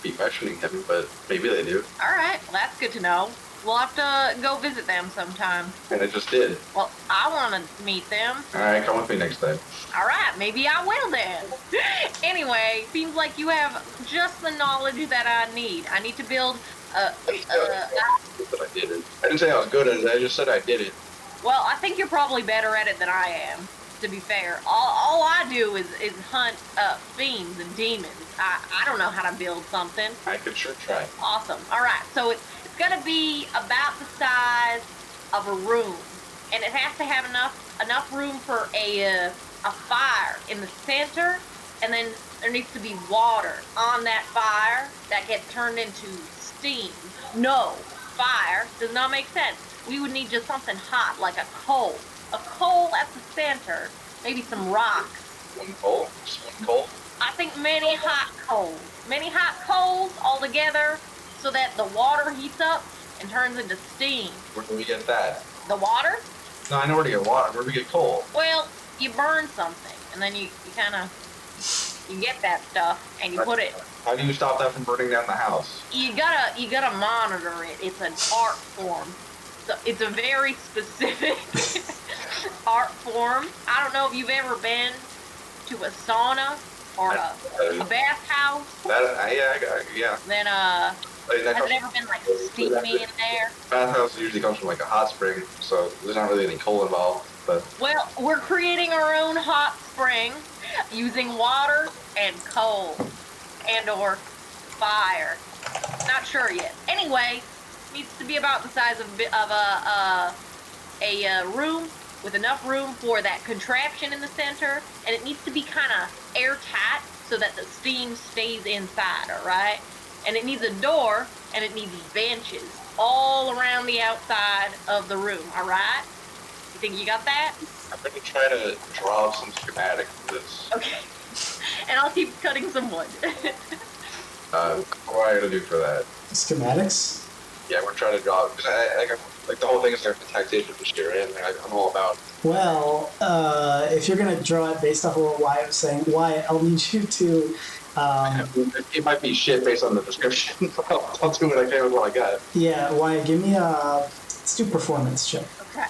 be questioning him, but maybe they do. All right. Well, that's good to know. We'll have to go visit them sometime. And I just did. Well, I want to meet them. All right, come with me next time. All right, maybe I will then. Anyway, seems like you have just the knowledge that I need. I need to build But I did it. I didn't say I was good at it. I just said I did it. Well, I think you're probably better at it than I am, to be fair. All I do is hunt fiends and demons. I don't know how to build something. I could sure try. Awesome. All right, so it's going to be about the size of a room, and it has to have enough room for a fire in the center, and then there needs to be water on that fire that gets turned into steam. No, fire does not make sense. We would need just something hot, like a coal. A coal at the center, maybe some rocks. One coal? Just one coal? I think many hot coals all together, so that the water heats up and turns into steam. Where do we get that? The water? No, I know where to get water. Where do we get coal? Well, you burn something, and then you kind of, you get that stuff, and you put it. How do you stop that from burning down the house? You gotta monitor it. It's an art form. So it's a very specific art form. I don't know if you've ever been to a sauna or a bathhouse. Yeah. Then has it ever been like steamy in there? Bathhouse usually comes from like a hot spring, so there's not really any coal involved. But Well, we're creating our own hot spring using water and coal and or fire. Not sure yet. Anyway, needs to be about the size of a room with enough room for that contraption in the center, and it needs to be kind of airtight so that the steam stays inside, all right? And it needs a door, and it needs benches all around the outside of the room, all right? You think you got that? I'm going to try to draw some schematic for this. Okay. And I'll keep cutting some wood. What do I got to do for that? Schematics? Yeah, we're trying to draw, because like the whole thing is like a tactician for sure, and I'm all about. Well, if you're going to draw it based off of what Wyatt was saying, Wyatt, I'll need you to... It might be shit based on the description. I'll do what I can with what I got. Yeah, Wyatt, give me a... Let's do performance check. Okay.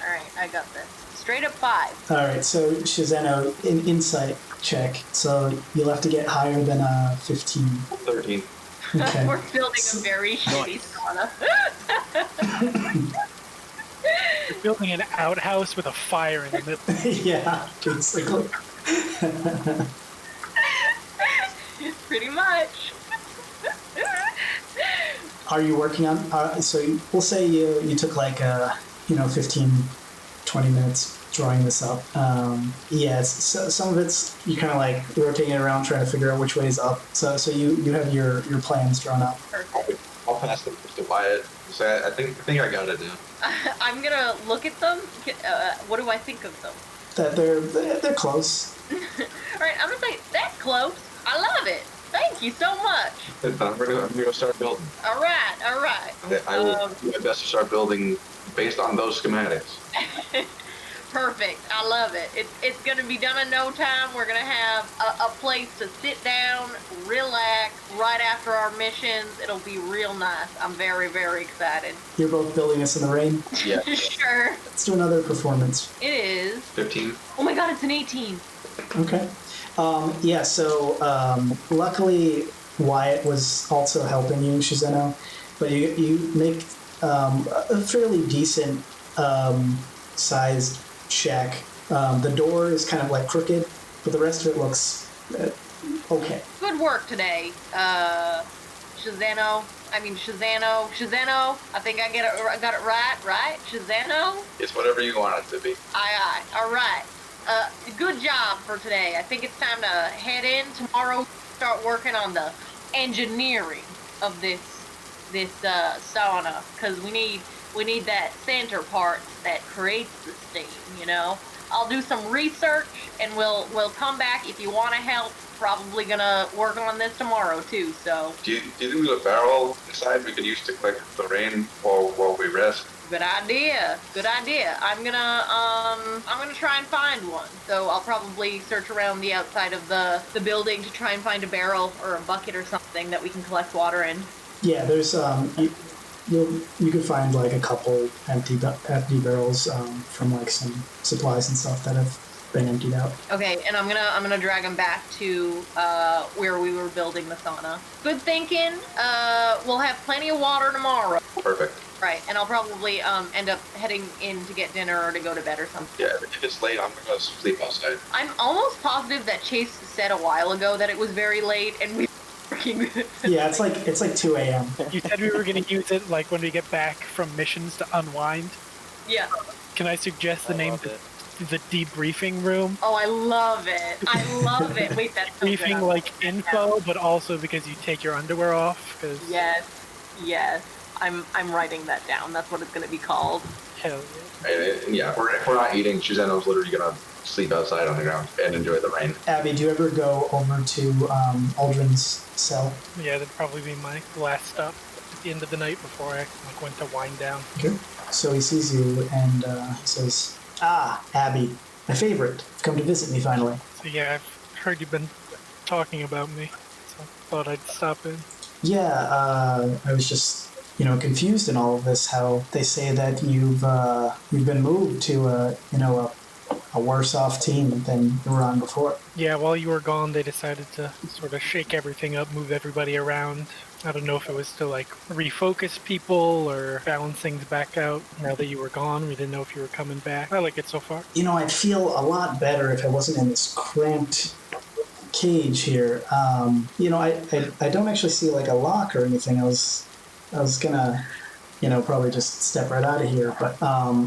All right, I got this. Straight up 5. All right, so Shizeno, an insight check. So you'll have to get higher than a 15. 13. Okay. We're building a very shitty sauna. You're building an outhouse with a fire in the middle. Yeah, basically. Pretty much. Are you working on... we'll say you took like 15, 20 minutes drawing this up. Some of it's you kind of like rotating it around trying to figure out which way is up. So you have your plans drawn up. I'll pass them to Wyatt. So I think I got it now. I'm gonna look at them. What do I think of them? That they're close. Alright, I'm gonna say, that's close. I love it. Thank you so much. I'm gonna start building. Alright. I will do my best to start building based on those schematics. Perfect. I love it. It's going to be done in no time. We're going to have a place to sit down, relax, right after our missions. It'll be real nice. I'm very, very excited. You're both building this in the rain? Yeah. Sure. Let's do another performance. It is. 15. Oh my god, it's an 18. Okay. Luckily Wyatt was also helping you, Shizeno, but you make a fairly decent sized shack. The door is kind of like crooked, but the rest of it looks okay. Good work today, Shazano. I think I got it right? Shazano? It's whatever you want it to be. Aye. All right. Good job for today. I think it's time to head in tomorrow. Start working on the engineering of this sauna, because we need that center part that creates the steam. I'll do some research and we'll come back if you want to help. Probably gonna work on this tomorrow too. So. Do you think there's a barrel inside we could use to collect the rain while we rest? Good idea. I'm gonna try and find one. So I'll probably search around the outside of the building to try and find a barrel or a bucket or something that we can collect water in. Yeah, there's you could find like a couple empty barrels from like some supplies and stuff that have been emptied out. Okay, and I'm gonna drag them back to where we were building the sauna. Good thinking. We'll have plenty of water tomorrow. Perfect. Right, and I'll probably end up heading in to get dinner or to go to bed or something. Yeah, if it's late, I'm gonna sleep outside. I'm almost positive that Chase said a while ago that it was very late and we were working. Yeah, it's like 2 a.m. You said we were going to use it like when we get back from missions to unwind. Yeah. Can I suggest the name? The debriefing room. Oh, I love it. Wait, that's so Briefing good. like info, but also because you take your underwear off. Yes. Yes, I'm writing that down. That's what it's going to be called. Hell yeah. And yeah, if we're not eating, Shizano's literally gonna sleep outside on the ground and enjoy the rain. Abby, do you ever go over to Aldrin's cell? Yeah, that'd probably be my last stop at the end of the night before I went to wind down. Okay. So he sees you and he says, "Ah, Abby, my favorite. You've come to visit me finally." So yeah, I've heard you've been talking about me, so thought I'd stop in. Yeah, I was just, confused in all of this. How they say that you've been moved to a worse off team than you were on before. Yeah, while you were gone, they decided to sort of shake everything up, move everybody around. I don't know if it was to refocus people or balance things back out. Now that you were gone, we didn't know if you were coming back. I like it so far. I'd feel a lot better if I wasn't in this cramped cage here. I don't actually see like a lock or anything. I was gonna, probably just step right out of here. But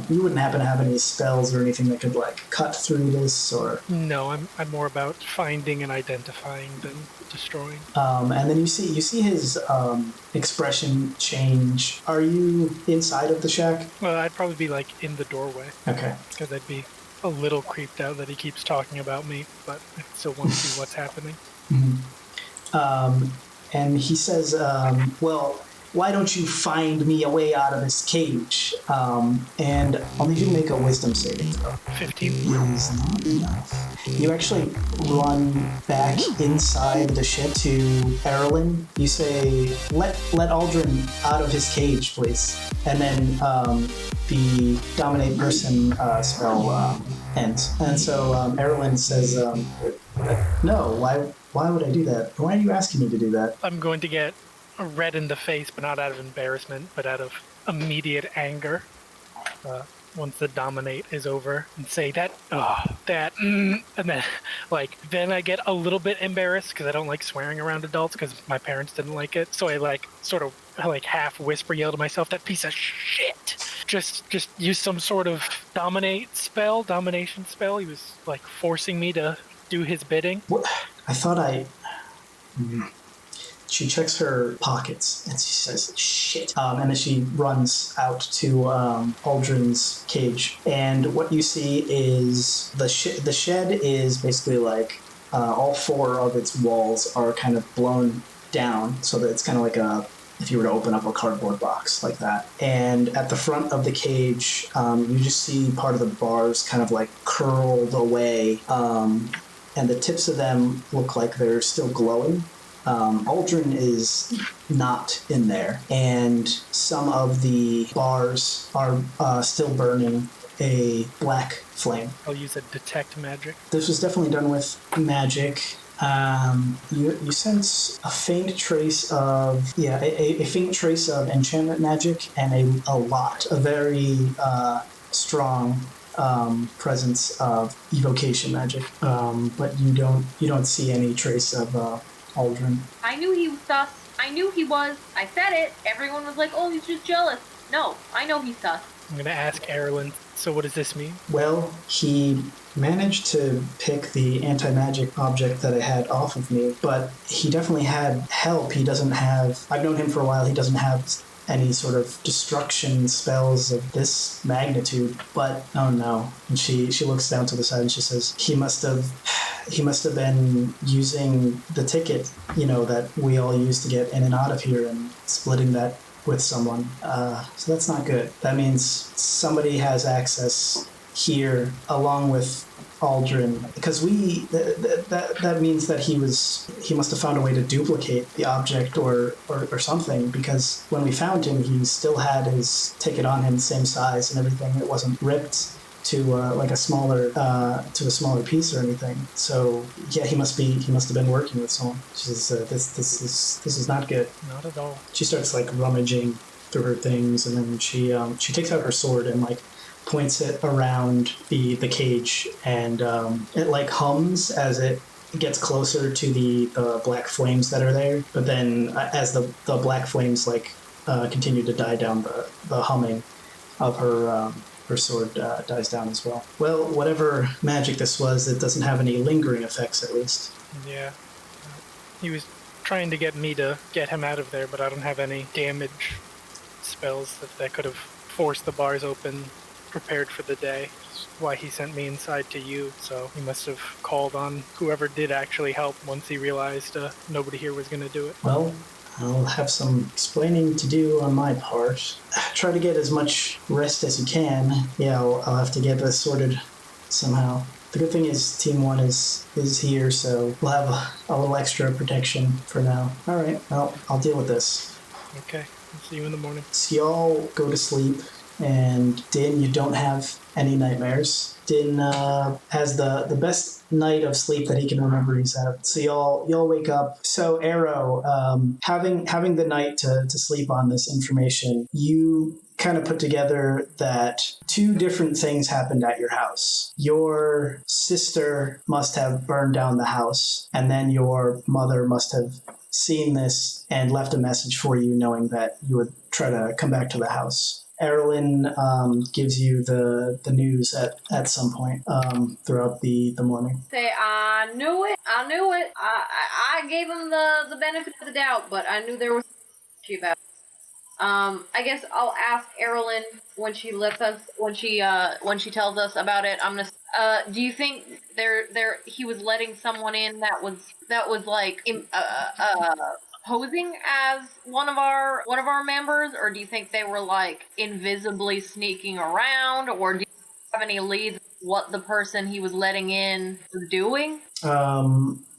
you wouldn't happen to have any spells or anything that could cut through this, or? No, I'm more about finding and identifying than destroying. And then you see his expression change. Are you inside of the shack? Well, I'd probably be in the doorway. Okay. Because I'd be a little creeped out that he keeps talking about me, but I still want to see what's happening. Mm-hmm. And he says, well, why don't you find me a way out of this cage? And I'll need you to make a wisdom saving throw. 15. Is not enough. You actually run back inside the ship to Arldrin. You say, let Arldrin out of his cage, please. And then the dominate person spell ends. And so Arldrin says, no, why would I do that? Why are you asking me to do that? I'm going to get red in the face, but not out of embarrassment, but out of immediate anger. Once the dominate is over, and say and then then I get a little bit embarrassed because I don't like swearing around adults because my parents didn't like it. So I sort of half whisper yell to myself, "That piece of shit!" Just use some sort of domination spell. He was forcing me to do his bidding. What? I thought She checks her pockets and she says, shit. And then she runs out to Aldrin's cage. And what you see is the shed is basically all four of its walls are kind of blown down so that it's kind of if you were to open up a cardboard box like that. And at the front of the cage, you just see part of the bars kind of curled away. And the tips of them look like they're still glowing. Arldrin is not in there, and some of the bars are still burning a black flame. I'll use a detect magic. This was definitely done with magic. You sense a faint trace of a faint trace of enchantment magic and a very strong presence of evocation magic, but you don't see any trace of Arldrin. I knew he was sus. I knew he was. I said it. Everyone was like, oh, he's just jealous. No, I know he's sus. I'm going to ask Arldrin, so what does this mean? Well, he managed to pick the anti-magic object that I had off of me, but he definitely had help. He doesn't have... I've known him for a while. He doesn't have any sort of destruction spells of this magnitude, but oh no. And she looks down to the side and she says, he must have been using the ticket, that we all use to get in and out of here and splitting that with someone. So that's not good. That means somebody has access here along with Arldrin, because that means that he must have found a way to duplicate the object or something, because when we found him, he still had his ticket on him, same size and everything. It wasn't ripped to a smaller piece or anything. So yeah, he must have been working with someone. She says, this is not good. Not at all. She starts rummaging through her things, and then she takes out her sword and points it around the cage, and it hums as it gets closer to the black flames that are there. But then as the black flames continue to die down, the humming of her sword dies down as well. Well, whatever magic this was, it doesn't have any lingering effects, at least. Yeah. He was trying to get me to get him out of there, but I don't have any damage spells that could have forced the bars open prepared for the day. That's why he sent me inside to you, so he must have called on whoever did actually help once he realized nobody here was going to do it. Well, I'll have some explaining to do on my part. Try to get as much rest as you can. Yeah, I'll have to get this sorted somehow. The good thing is Team 1 is here, so we'll have a little extra protection for now. Alright, well, I'll deal with this. Okay, I'll see you in the morning. So y'all go to sleep, and Din, you don't have any nightmares. Din has the best night of sleep that he can remember he's had. So y'all wake up. So Arrow, having the night to sleep on this information, you kind of put together that 2 different things happened at your house. Your sister must have burned down the house, and then your mother must have seen this and left a message for you knowing that you would try to come back to the house. Arldrin gives you the news at some point throughout the morning. Say, I knew it. I gave him the benefit of the doubt, but I knew there was something about it. I guess I'll ask Arldrin when she tells us about it. I'm gonna. Do you think he was letting someone in that was like posing as one of our members, or do you think they were like invisibly sneaking around, or do you have any leads what the person he was letting in was doing?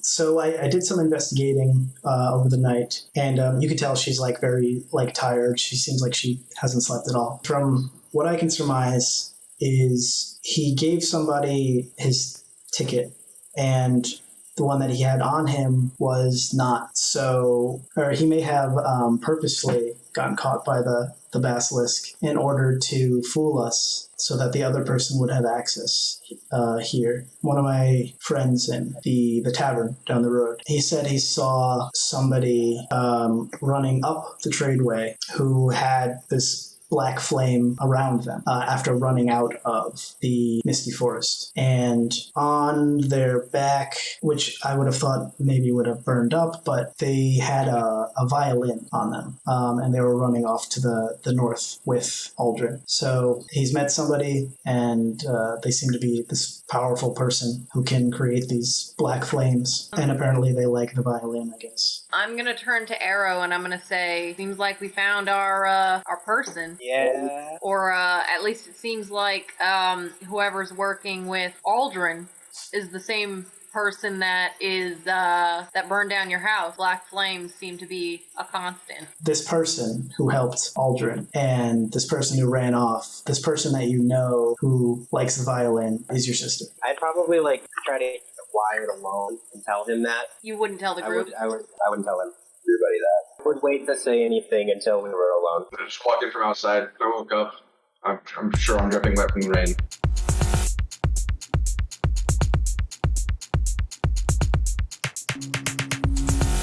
So I did some investigating over the night, and you could tell she's like very tired. She seems like she hasn't slept at all. From what I can surmise is he gave somebody his ticket, and the one that he had on him was not. So, or he may have purposely gotten caught by the basilisk in order to fool us so that the other person would have access here. One of my friends in the tavern down the road, he said he saw somebody running up the tradeway who had this black flame around them after running out of the misty forest. And on their back, which I would have thought maybe would have burned up, but they had a violin on them, and they were running off to the north with Arldrin. So he's met somebody, and they seem to be this powerful person who can create these black flames, and apparently they like the violin, I guess. I'm gonna turn to Arrow and I'm gonna say, seems like we found our person. Yeah. Or at least it seems like whoever's working with Arldrin is the same person that burned down your house. Black flames seem to be a constant. This person who helped Arldrin and this person who ran off, this person that you know who likes the violin is your sister. I'd probably try to get Wyatt alone and tell him that. You wouldn't tell the group? I wouldn't tell everybody that. I would wait to say anything until we were alone. I just walked in from outside. I woke up. I'm sure I'm dripping wet from the rain.